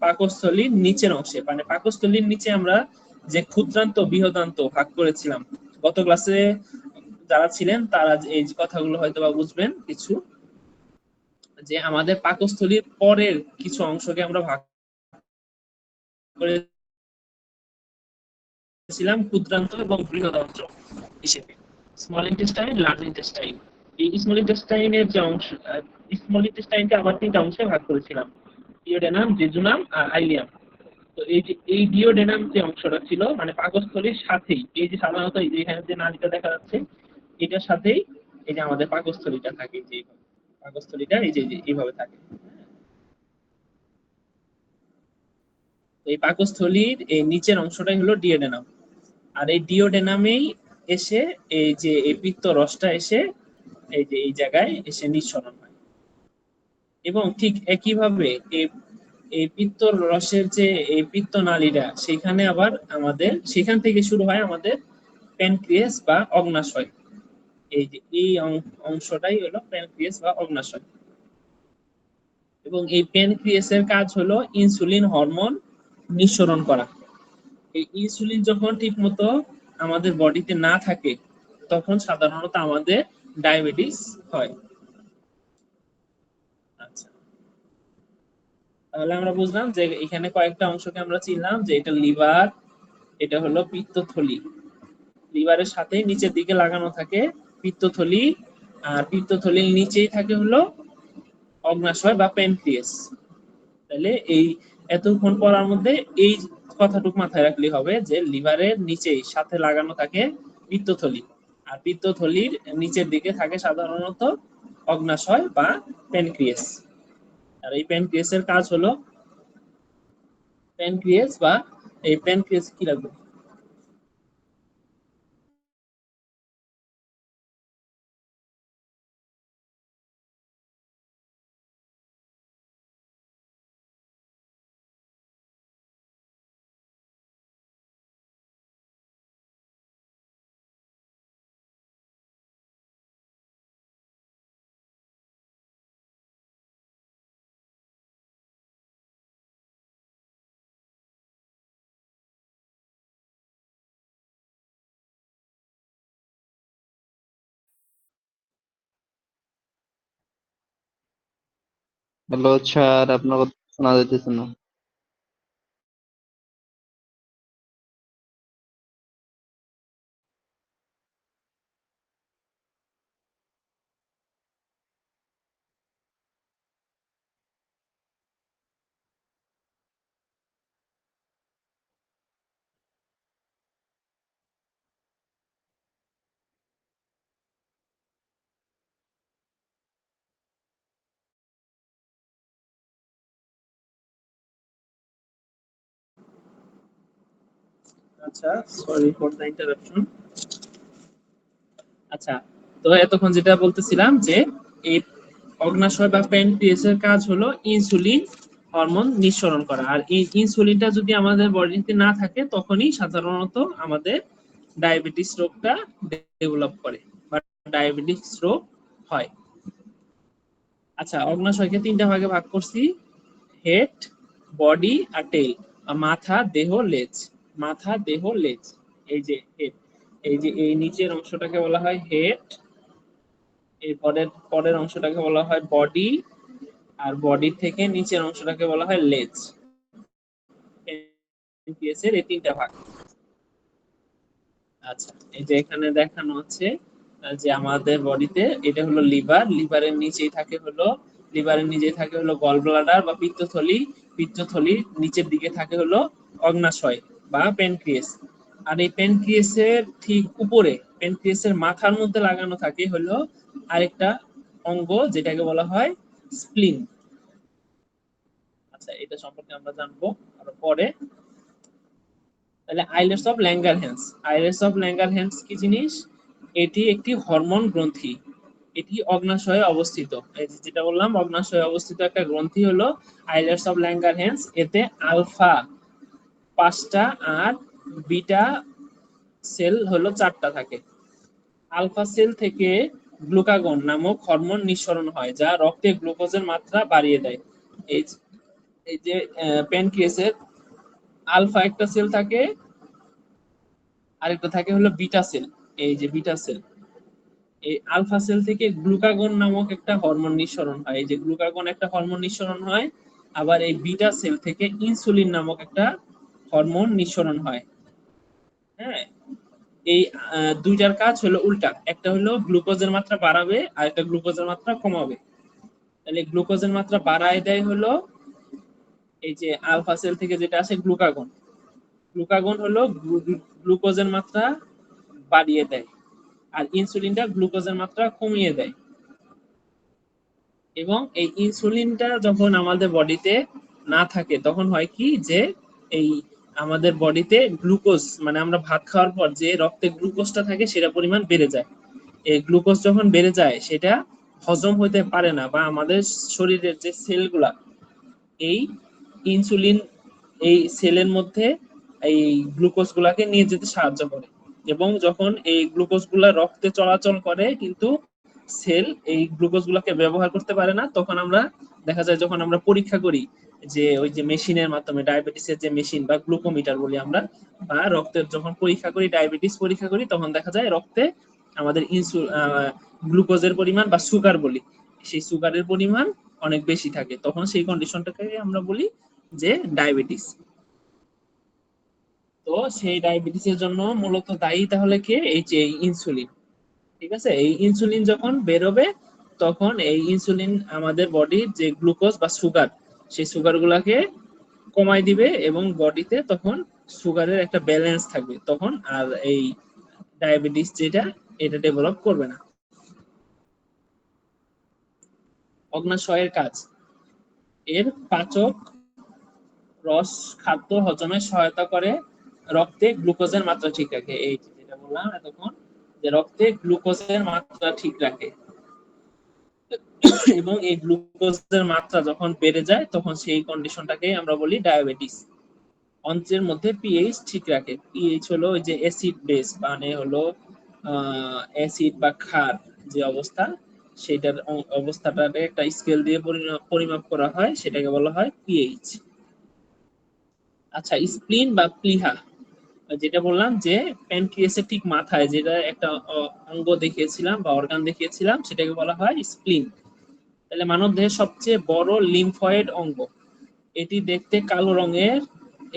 পাকস্থলীর নিচের অংশে। মানে পাকস্থলীর নিচে আমরা যে ক্ষুদ্রান্ত বৃহদান্ত ভাগ করেছিলাম গত ক্লাসে, যারা ছিলেন তারা এই কথাগুলো হয়তো বা বুঝবেন কিছু, যে আমাদের পাকস্থলীর পরের কিছু অংশকে আমরা ভাগ করেছিলাম ক্ষুদ্রান্ত এবং বৃহদান্ত হিসেবে, স্মল ইন্টেস্টাইন, লার্জ ইন্টেস্টাইন। এই স্মল ইন্টেস্টাইনের যে অংশ, স্মল ইন্টেস্টাইনকে আবার 3টা অংশে ভাগ করেছিলাম, ডিওডেনাম, জেজুনাম আর আইলিয়াম। তো এই যে এই ডিওডেনাম যে অংশটা ছিল মানে পাকস্থলীর সাথেই, এই যে সাধারণত এই যে এখানে যে নালীটা দেখা যাচ্ছে এটার সাথেই এই যে আমাদের পাকস্থলীটা থাকে, যে পাকস্থলীটা এই যে এইভাবে থাকে। এই পাকস্থলীর এই নিচের অংশটাই হলো ডিওডেনাম। আর এই ডিওডেনামেই এসে এই যে এই পিত্ত রসটা এসে এই যে এই জায়গায় এসে নিঃসরণ হয়। এবং ঠিক একইভাবে এই এই পিত্ত রসের যে এই পিত্ত নালীটা সেখানে আবার আমাদের সেখান থেকে শুরু হয় আমাদের প্যানক্রিয়াস বা অগ্নাশয়। এই যে এই অংশটাই হলো প্যানক্রিয়াস বা অগ্নাশয়। এবং এই প্যানক্রিয়াসের কাজ হলো ইনসুলিন হরমোন নিঃসরণ করা। এই ইনসুলিন যখন ঠিক মতো আমাদের বডিতে না থাকে তখন সাধারণত আমাদের ডায়াবেটিস হয়। আচ্ছা, তাহলে আমরা বুঝলাম যে এখানে কয়েকটা অংশকে আমরা চিনলাম, যে এটা লিভার, এটা হলো পিত্তথলি, লিভারের সাথে নিচের দিকে লাগানো থাকে পিত্তথলি, আর পিত্তথলির নিচেই থাকে হলো অগ্নাশয় বা প্যানক্রিয়াস। তাহলে এই এতক্ষণ পড়ার মধ্যে এই কথাটুকু মাথায় রাখলে হবে যে লিভারের নিচেই সাথে লাগানো থাকে পিত্তথলি, আর পিত্তথলির নিচের দিকে থাকে সাধারণত অগ্নাশয় বা প্যানক্রিয়াস। আর এই প্যানক্রিয়াসের কাজ হলো প্যানক্রিয়াস বা এই প্যানক্রিয়াস কি রাখবো? হ্যালো স্যার, আপনার কথা শোনা যাইতেছে না। আচ্ছা, সরি ফর দ্য ইন্টারাপশন। আচ্ছা, তো এতক্ষণ যেটা বলতেছিলাম যে এই অগ্নাশয় বা প্যানক্রিয়াসের কাজ হলো ইনসুলিন হরমোন নিঃসরণ করা। আর এই ইনসুলিনটা যদি আমাদের বডিতে না থাকে তখনই সাধারণত আমাদের ডায়াবেটিস রোগটা ডেভেলপ করে বা ডায়াবেটিস রোগ হয়। আচ্ছা, অগ্নাশয়কে তিনটা ভাগে ভাগ করছি: হেড, বডি আর টেইল। মাথা, দেহ, লেজ। মাথা, দেহ, লেজ। এই যে হেড, এই যে এই নিচের অংশটাকে বলা হয় হেড, এর পরের পরের অংশটাকে বলা হয় বডি, আর বডি থেকে নিচের অংশটাকে বলা হয় লেজ। এর এই তিনটা ভাগ। আচ্ছা, এই যে এখানে দেখানো হচ্ছে যে আমাদের বডিতে এটা হলো লিভার, লিভারের নিচেই থাকে হলো গল ব্লাডার বা পিত্তথলি, পিত্তথলির নিচের দিকে থাকে হলো অগ্নাশয় বা প্যানক্রিয়াস। আর এই প্যানক্রিয়াসের ঠিক উপরে, প্যানক্রিয়াসের মাথার মধ্যে লাগানো থাকে হলো আরেকটা অঙ্গ যেটাকে বলা হয় স্প্লিন। আচ্ছা, এটা সম্পর্কে আমরা জানবো আরো পরে। তাহলে islets of Langerhans. Islets of Langerhans কি জিনিস? এটি একটি হরমোন গ্রন্থি। এটি অগ্নাশয়ে অবস্থিত। এই যেটা বললাম, অগ্নাশয়ে অবস্থিত একটা গ্রন্থি হলো আইলেটস অফ ল্যাঙ্গারহ্যান্স। এতে আলফা 5টা আর বিটা সেল হলো 4টা থাকে। আলফা সেল থেকে গ্লুকাগন নামক হরমোন নিঃসরণ হয় যা রক্তে গ্লুকোজের মাত্রা বাড়িয়ে দেয়। এই এই যে প্যানক্রিয়াসের আলফা একটা সেল থাকে, আরেকটা থাকে হলো বিটা সেল। এই যে বিটা সেল, এই আলফা সেল থেকে গ্লুকাগন নামক একটা হরমোন নিঃসরণ হয়। এই যে গ্লুকাগন একটা হরমোন নিঃসরণ হয়। আবার এই বিটা সেল থেকে ইনসুলিন নামক একটা হরমোন নিঃসরণ হয়। হ্যাঁ, এই দুইটার কাজ হলো উল্টা। একটা হলো গ্লুকোজের মাত্রা বাড়াবে আর একটা গ্লুকোজের মাত্রা কমাবে। তাহলে গ্লুকোজের মাত্রা বাড়ায় দেয় হলো এই যে আলফা সেল থেকে যেটা আসে গ্লুকাগন। গ্লুকাগন হলো গ্লুকোজের মাত্রা বাড়িয়ে দেয়, আর ইনসুলিনটা গ্লুকোজের মাত্রা কমিয়ে দেয়। এবং এই ইনসুলিনটা যখন আমাদের বডিতে না থাকে তখন হয় কি যে এই আমাদের বডিতে গ্লুকোজ, মানে আমরা ভাত খাওয়ার পর যে রক্তে গ্লুকোজটা থাকে সেটা পরিমাণ বেড়ে যায়। এই গ্লুকোজ যখন বেড়ে যায় সেটা হজম হতে পারে না, বা আমাদের শরীরের যে সেলগুলা এই ইনসুলিন এই সেলের মধ্যে এই গ্লুকোজ গুলাকে নিয়ে যেতে সাহায্য করে। এবং যখন এই গ্লুকোজ গুলা রক্তে চলাচল করে কিন্তু সেল এই গ্লুকোজ গুলাকে ব্যবহার করতে পারে না, তখন আমরা দেখা যায় যখন আমরা পরীক্ষা করি যে ওই যে মেশিনের মাধ্যমে, ডায়াবেটিসের যে মেশিন বা গ্লুকোমিটার বলি আমরা, বা রক্তের যখন পরীক্ষা করি, ডায়াবেটিস পরীক্ষা করি, তখন দেখা যায় রক্তে আমাদের গ্লুকোজের পরিমাণ বা সুগার বলি, সেই সুগারের পরিমাণ অনেক বেশি থাকে। তখন সেই কন্ডিশনটাকে আমরা বলি যে ডায়াবেটিস। তো সেই ডায়াবেটিসের জন্য মূলত দায়ী তাহলে কে? এই যে ইনসুলিন। ঠিক আছে, এই ইনসুলিন যখন বেরোবে তখন এই ইনসুলিন আমাদের বডির যে গ্লুকোজ বা সুগার, সেই সুগার গুলাকে কমাই দিবে এবং বডিতে তখন সুগারের একটা ব্যালেন্স থাকবে, তখন আর এই ডায়াবেটিস যেটা এটা ডেভেলপ করবে না। অগ্নাশয়ের কাজ। এর পাচক রস খাদ্য হজমে সহায়তা করে, রক্তে গ্লুকোজের মাত্রা ঠিক রাখে। এই যেটা বললাম এতক্ষণ, যে রক্তে গ্লুকোজের মাত্রা ঠিক রাখে, এবং এই গ্লুকোজের মাত্রা যখন বেড়ে যায় তখন সেই কন্ডিশনটাকে আমরা বলি ডায়াবেটিস। অন্ত্রের মধ্যে পিএইচ ঠিক রাখে। পিএইচ হলো ওই যে অ্যাসিড বেস, মানে হলো অ্যাসিড বা ক্ষার যে অবস্থা, সেটার অবস্থাটাকে একটা স্কেল দিয়ে পরিমাপ করা হয়, সেটাকে বলা হয় পিএইচ। আচ্ছা, স্প্লিন বা প্লিহা, যেটা বললাম যে প্যানক্রিয়াসের ঠিক মাথায় যেটা একটা অঙ্গ দেখিয়েছিলাম বা অর্গান দেখিয়েছিলাম, সেটাকে বলা হয় স্প্লিন। তাহলে মানবদেহের সবচেয়ে বড় লিম্ফয়েড অঙ্গ, এটি দেখতে কালো রঙের,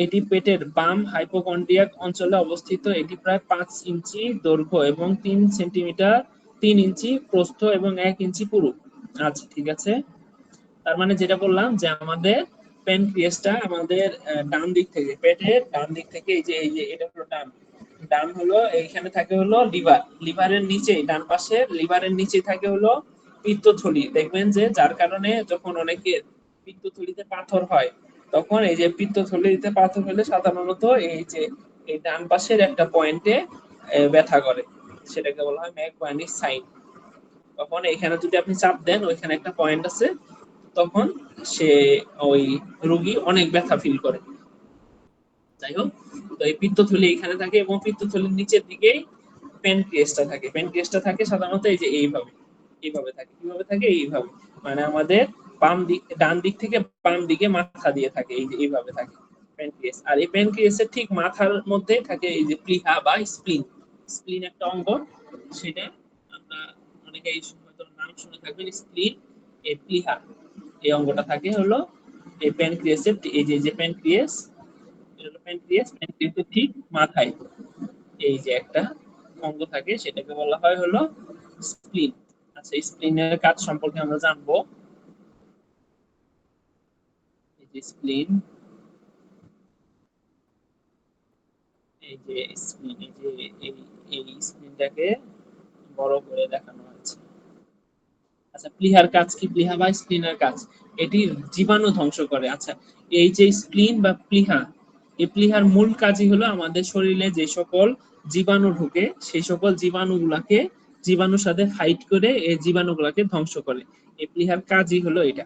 এটি পেটের বাম হাইপোকন্ড্রিয়াক অঞ্চলে অবস্থিত। এটি প্রায় 5 ইঞ্চি দৈর্ঘ্য এবং 3 সেন্টিমিটার 3 ইঞ্চি প্রস্থ এবং 1 ইঞ্চি পুরু। আচ্ছা, ঠিক আছে। তার মানে যেটা বললাম যে আমাদের প্যানক্রিয়াসটা আমাদের ডান দিক থেকে, পেটের ডান দিক থেকে, এই যে এটা হলো ডান, ডান হলো এইখানে থাকে হলো লিভার, লিভারের নিচে, ডান পাশে লিভারের নিচে থাকে হলো পিত্তথলি। দেখবেন যে যার কারণে যখন অনেকের পিত্তথলিতে পাথর হয়, তখন এই যে পিত্তথলিতে পাথর হলে সাধারণত এই যে এই ডান পাশের একটা পয়েন্টে ব্যথা করে, সেটাকে বলা হয় ম্যাকবার্নির সাইন। তখন এখানে যদি আপনি চাপ দেন, ওইখানে একটা পয়েন্ট আছে, তখন সে ওই রোগী অনেক ব্যথা ফিল করে। যাই হোক, তো এই পিত্তথলি এখানে থাকে এবং পিত্তথলির নিচের দিকেই প্যানক্রিয়াসটা থাকে। প্যানক্রিয়াসটা থাকে সাধারণত এই যে এইভাবে, এইভাবে থাকে। কিভাবে থাকে? এইভাবে, মানে আমাদের বাম দিক, ডান দিক থেকে বাম দিকে মাথা দিয়ে থাকে, এই যে এইভাবে থাকে প্যানক্রিয়াস। আর এই প্যানক্রিয়াসের ঠিক মাথার মধ্যে থাকে এই যে প্লিহা বা স্প্লিন। স্প্লিন একটা অঙ্গ, সেটা আমরা অনেকে এই হয়তো নাম শুনে থাকবেন, স্প্লিন। এই প্লিহা, এই অঙ্গটা থাকে হলো এই প্যানক্রিয়াসের, এই যে প্যানক্রিয়াস, এটা হলো প্যানক্রিয়াস, প্যানক্রিয়াসের ঠিক মাথায় এই যে একটা অঙ্গ থাকে, সেটাকে বলা হয় হলো স্প্লিন। আচ্ছা, স্প্লিনের কাজ সম্পর্কে আমরা জানবো। এই যে স্প্লিন, এই যে স্প্লিন, এই যে এই এই স্প্লিনটাকে বড় করে দেখানো হয়েছে। আচ্ছা, প্লিহার কাজ কি? প্লিহা বা স্প্লিনের কাজ, এটি জীবাণু ধ্বংস করে। আচ্ছা, এই যে স্প্লিন বা প্লিহা, এই প্লিহার মূল কাজই হলো আমাদের শরীরে যে সকল জীবাণু ঢুকে, সেই সকল জীবাণুগুলাকে, জীবাণুর সাথে ফাইট করে এই জীবাণুগুলাকে ধ্বংস করে। এই প্লিহার কাজই হলো এটা।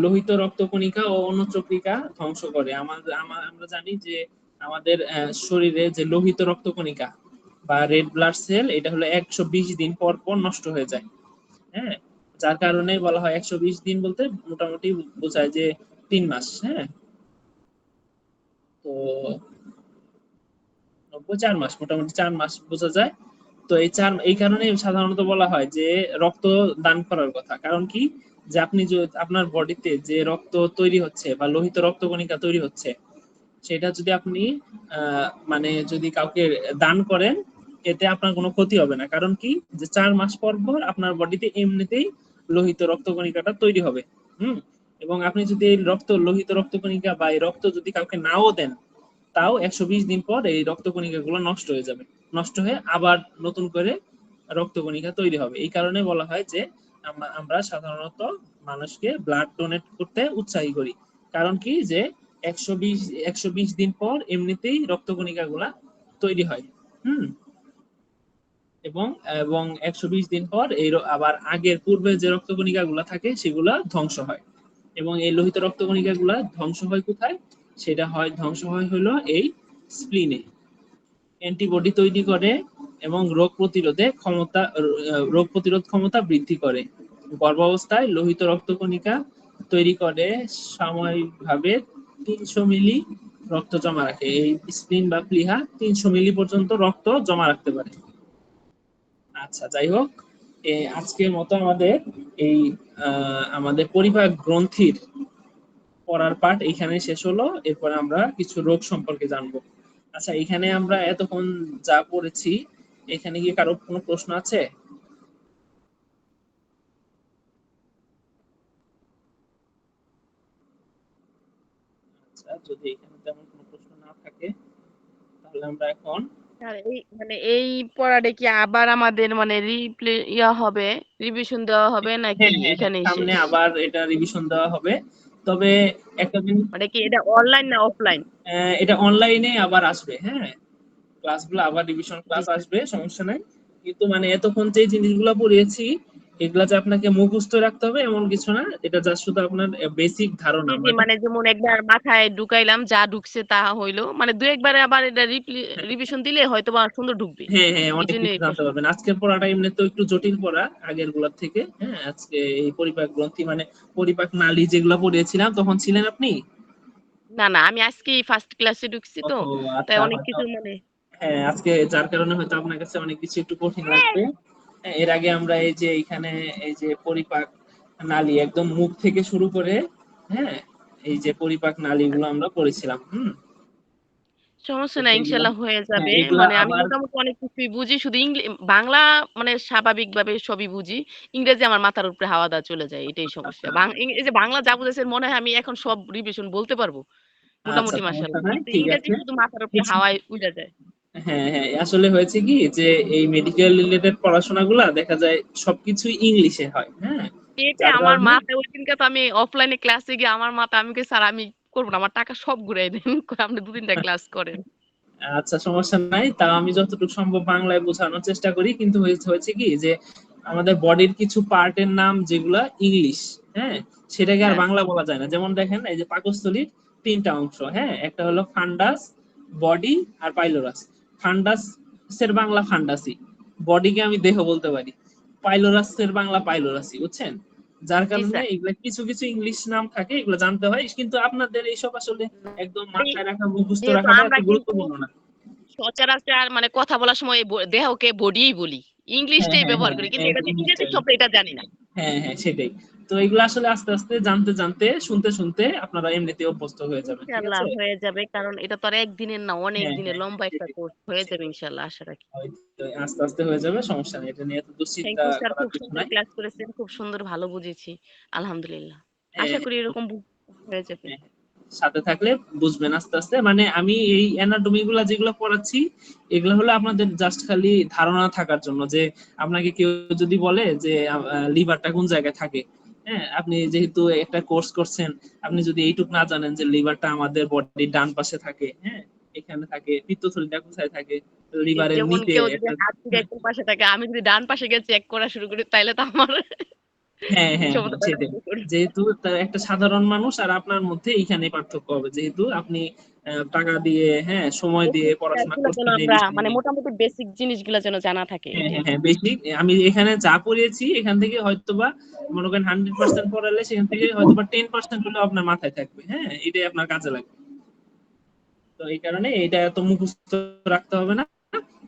লোহিত রক্তকণিকা ও অনুচক্রিকা ধ্বংস করে। আমরা জানি যে আমাদের শরীরে যে লোহিত রক্তকণিকা বা রেড ব্লাড সেল, এটা হলো 120 দিন পর পর নষ্ট হয়ে যায়। হ্যাঁ, যার কারণে বলা হয় 120 দিন বলতে মোটামুটি বোঝায় যে 3 মাস। হ্যাঁ, তো 4 মাস, মোটামুটি 4 মাস বোঝা যায়। তো এই কারণে সাধারণত বলা হয় যে রক্ত দান করার কথা। কারণ কি, যে আপনি যে আপনার বডিতে যে রক্ত তৈরি হচ্ছে বা লোহিত রক্তকণিকা তৈরি হচ্ছে, সেটা যদি আপনি মানে যদি কাউকে দান করেন, এতে আপনার কোনো ক্ষতি হবে না। কারণ কি, যে 4 মাস পর পর আপনার বডিতে এমনিতেই লোহিত রক্তকণিকাটা তৈরি হবে। হুম, এবং আপনি যদি এই লোহিত রক্তকণিকা বা এই রক্ত যদি কাউকে নাও দেন, তাও 120 দিন পর এই রক্তকণিকা গুলো নষ্ট হয়ে যাবে, নষ্ট হয়ে আবার নতুন করে রক্তকণিকা তৈরি হবে। এই কারণে বলা হয় যে আমরা সাধারণত মানুষকে ব্লাড ডোনেট করতে উৎসাহী করি। কারণ কি, যে 120 দিন পর এমনিতেই রক্তকণিকা গুলা তৈরি হয়। হুম, এবং এবং 120 দিন পর এই আবার আগের পূর্বে যে রক্তকণিকা গুলা থাকে সেগুলা ধ্বংস হয়। এবং এই লোহিত রক্তকণিকা গুলা ধ্বংস হয় কোথায়? সেটা হয়, ধ্বংস হয় হলো এই স্প্লিনে। অ্যান্টিবডি তৈরি করে এবং রোগ প্রতিরোধ ক্ষমতা বৃদ্ধি করে। গর্ভাবস্থায় লোহিত রক্তকণিকা তৈরি করে সাময়িকভাবে 300 মিলি রক্ত জমা রাখে। এই স্প্লিন বা প্লিহা 300 মিলি পর্যন্ত রক্ত জমা রাখতে পারে। আচ্ছা, যাই হোক, আজকের মতো আমাদের এই আমাদের পরিপাক গ্রন্থির পড়ার পার্ট এখানে শেষ হলো। এরপরে আমরা কিছু রোগ সম্পর্কে জানবো। আচ্ছা, এখানে আমরা এতক্ষণ যা পড়েছি, এখানে কি কারো কোনো প্রশ্ন আছে? আচ্ছা, যদি এখানে তেমন কোনো প্রশ্ন না থাকে, তাহলে আমরা এখন আর এই পড়াটা কি আবার আমাদের রিপ্লে হবে, রিভিশন দেওয়া হবে নাকি হ্যাঁ হ্যাঁ হ্যাঁ, এখানেই সামনে শেষ? আবার এটা রিভিশন দেওয়া হবে। তবে একটা জিনিস, কি এটা অনলাইন না অফলাইন? এটা অনলাইনে আবার আসবে। হ্যাঁ, ক্লাসগুলো আবার রিভিশন জি ক্লাস আসবে, সমস্যা নাই। কিন্তু মানে এতক্ষণ যে জিনিসগুলো পড়িয়েছি এগুলা যে আপনাকে মুখস্থ রাখতে হবে এমন কিছু না, এটা জাস্ট শুধু আপনার বেসিক ধারণা, জি জি, মানে যেমন একবার মাথায় ঢুকাইলাম, যা ঢুকছে তা হইলো, দু একবারে আবার এটা রিভিশন দিলে হয়তো বা সুন্দর ঢুকবে। হ্যাঁ হ্যাঁ, এই অনেক জন্য কিছু এই জানতে প্রশ্ন। পারবেন। আজকের পড়াটা এমনি তো একটু জটিল পড়া আগের গুলার থেকে। হ্যাঁ, আজকে এই পরিপাক গ্রন্থি মানে পরিপাক নালী যেগুলো পড়িয়েছিলাম তখন ছিলেন আপনি? না না, আমি আজকেই ফার্স্ট ক্লাসে ঢুকছি তো, ও তাই আচ্ছা, অনেক হয়তো কিছু হ্যাঁ আজকে যার কারণে হয়তো আপনার কাছে অনেক কিছু একটু কঠিন লাগবে। হ্যাঁ, এর আগে আমরা এই যে এখানে এই যে পরিপাক নালী একদম মুখ থেকে শুরু করে, হ্যাঁ, এই যে পরিপাক নালীগুলো আমরা পড়েছিলাম। তো সমস্যা নাই, সেইগুলা, ইনশাল্লাহ হয়ে হ্যাঁ যাবে। এগুলা আমি আবার, মোটামুটি অনেক কিছুই বুঝি, শুধু বাংলা স্বাভাবিকভাবে সবই বুঝি। ইংরেজি আমার মাথার উপরে হাওয়া দাওয়া চলে যায়, এটাই সমস্যা। আচ্ছা এই যে বাংলা যা বুঝেছেন মনে হয় আমি এখন সব রিভিশন বলতে পারবো আচ্ছা, মোটামুটি, সমস্যা মাশাআল্লাহ, নাই, কিন্তু ঠিক ইংরেজি আছে। শুধু মাথার উপরে কিছু, হাওয়ায় উড়ে যায়। হ্যাঁ হ্যাঁ, আসলে হয়েছে কি যে এই মেডিকেল রিলেটেড পড়াশোনাগুলা দেখা যায় সবকিছুই ইংলিশে হয়। হ্যাঁ, এটা যার আমার কারণে, মাথায় ওই দিনকে তো আমি অফলাইনে ক্লাসে গিয়ে আমার মাথা, আমি কি স্যার আমি করবো না, আমার টাকা সব ঘুরাই দেন। আপনি 2-3টা ক্লাস করেন। আচ্ছা সমস্যা নাই, তাও আমি যতটুকু সম্ভব বাংলায় বোঝানোর চেষ্টা করি। কিন্তু হয়েছে হয়েছে কি যে আমাদের বডির কিছু পার্টের নাম যেগুলা ইংলিশ, হ্যাঁ, সেটাকে আর হ্যাঁ, বাংলা বলা যায় না। যেমন দেখেন এই যে পাকস্থলীর তিনটা অংশ, হ্যাঁ, একটা হলো ফান্ডাস, বডি আর পাইলোরাস। ফান্ডাস এর বাংলা ফান্ডাসি, বডিকে আমি দেহ বলতে পারি, পাইলোরাস এর বাংলা পাইলোরাসি, বুঝছেন? যার জি কারণে স্যার। এগুলা কিছু কিছু ইংলিশ নাম থাকে, এগুলো জানতে হয়। কিন্তু আপনাদের এইসব আসলে একদম মাথায় রাখা, মুখস্থ যেহেতু রাখাটা এত আমরা কিন্তু গুরুত্বপূর্ণ না। সচরাচর কথা বলার সময় দেহকে বডিই বলি, হ্যাঁ ইংলিশটাই হ্যাঁ ব্যবহার হ্যাঁ, করি, কিন্তু এটা যে ইংরেজি ইংলিশটাই, শব্দ এটা জানি না। হ্যাঁ হ্যাঁ সেটাই। তো এগুলো আসলে আস্তে আস্তে জানতে জানতে শুনতে শুনতে আপনারা এমনিতে অভ্যস্ত হয়ে যাবেন, ঠিক ইনশাল্লাহ আছে? হয়ে যাবে, কারণ এটা তো আর একদিনের না, অনেক হ্যাঁ দিনের হ্যাঁ হ্যাঁ, লম্বা একটা সেটাই কোর্স, হয়ে যাবে সেটাই। ইনশাল্লাহ, আশা রাখি। হয়তো আস্তে আস্তে হয়ে যাবে, সমস্যা নেই, এটা নিয়ে এত থ্যাংক দুশ্চিন্তা ইউ স্যার, করার খুব কিছু সুন্দর নাই। ক্লাস করেছেন, খুব সুন্দর ভালো বুঝেছি, আলহামদুলিল্লাহ। আশা হ্যাঁ, করি এরকম হয়ে যাবে। হ্যাঁ, সাথে থাকলে বুঝবেন আস্তে আস্তে। মানে আমি এই অ্যানাটমি গুলা যেগুলো পড়াচ্ছি এগুলো হলো আপনাদের জাস্ট খালি ধারণা থাকার জন্য, যে আপনাকে কেউ যদি বলে যে লিভারটা কোন জায়গায় থাকে, হ্যাঁ, আপনি যেহেতু একটা কোর্স করছেন, আপনি যদি এইটুক না জানেন যে লিভারটা আমাদের বডির ডান পাশে থাকে, হ্যাঁ, এখানে থাকে, পিত্তথলিটা কোথায় থাকে, লিভারের যেমন নিচে কেউ যদি একটা, হাত থেকে কোন পাশে থাকে, আমি যদি ডান পাশে গিয়ে চেক করা শুরু করি, তাইলে তো আমার হ্যাঁ হ্যাঁ হ্যাঁ সমস্যাটা সেটাই। শুরু করি। যেহেতু একটা সাধারণ মানুষ আর আপনার মধ্যে এইখানে পার্থক্য হবে, যেহেতু আপনি টাকা দিয়ে, হ্যাঁ, সময় দিয়ে পড়াশোনা গুলো যেন করছেন এই আমরা বিষয় নিয়ে। মোটামুটি বেসিক জিনিসগুলো যেন জানা থাকে, হ্যাঁ এটাই। হ্যাঁ হ্যাঁ, বেশি। আমি এখানে যা পড়িয়েছি এখান থেকে হয়তোবা মনে করেন 100% পড়ালে সেখান থেকে হয়তোবা 10% হলেও আপনার মাথায় থাকবে। হ্যাঁ, এটাই আপনার কাজে লাগবে। তো এই কারণে এটা এত মুখস্থ রাখতে হবে না,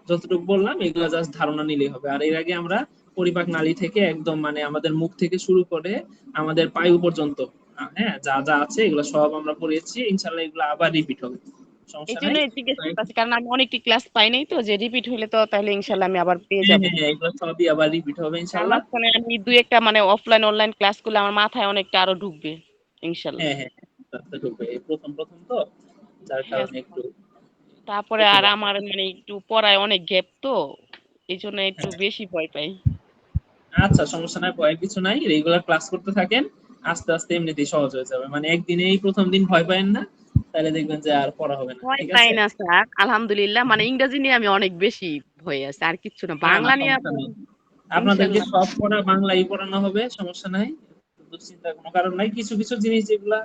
যতটুকু বললাম এগুলো জাস্ট ধারণা নিলেই হবে। আর এর আগে আমরা পরিপাক নালী থেকে একদম মানে আমাদের মুখ থেকে শুরু করে আমাদের পায়ু পর্যন্ত, হ্যাঁ, যা যা আছে এগুলো সব আমরা পড়িয়েছি। ইনশাল্লাহ এগুলো আবার রিপিট হবে, এই সমস্যা নাই। জন্যই জিজ্ঞেস তো করতেছি, কারণ আমি অনেকটি ক্লাস পাই নাই, তো যে রিপিট হইলে তো তাহলে ইনশাল্লাহ আমি আবার পেয়ে হ্যাঁ যাব। হ্যাঁ হ্যাঁ, এগুলো সবই আবার রিপিট হবে তার ইনশাল্লাহ। মাঝখানে আমি দুই একটা অফলাইন অনলাইন ক্লাস করলে আমার মাথায় অনেকটা আরো ঢুকবে, ইনশাল্লাহ। হ্যাঁ হ্যাঁ হ্যাঁ, আস্তে ঢুকবে, এই প্রথম প্রথম তো, যার হ্যাঁ, কারণে একটু তারপরে দেখে আর যান। আমার একটু পড়ায় অনেক গ্যাপ তো, এই জন্য একটু হ্যাঁ, বেশি ভয় পাই। আচ্ছা সমস্যা নাই, ভয়ের কিছু নাই, রেগুলার ক্লাস করতে থাকেন, আস্তে আস্তে এমনিতেই সহজ হয়ে যাবে। মানে একদিনেই প্রথম দিন ভয় পাবেন না, তাহলে দেখবেন যে আর পড়া হবে না, ভয় ঠিক পাই আছে? না স্যার, আলহামদুলিল্লাহ। ইংরেজি নিয়ে আমি অনেক বেশি ভয় আছে, আর কিচ্ছু না। না না, বাংলা নিয়ে সমস্যা নেই, আপনাদেরকে ইনশাল্লাহ। সব পড়া বাংলাই পড়ানো হবে, সমস্যা নাই, দুশ্চিন্তার কোনো কারণ নাই। কিছু কিছু জিনিস যেগুলা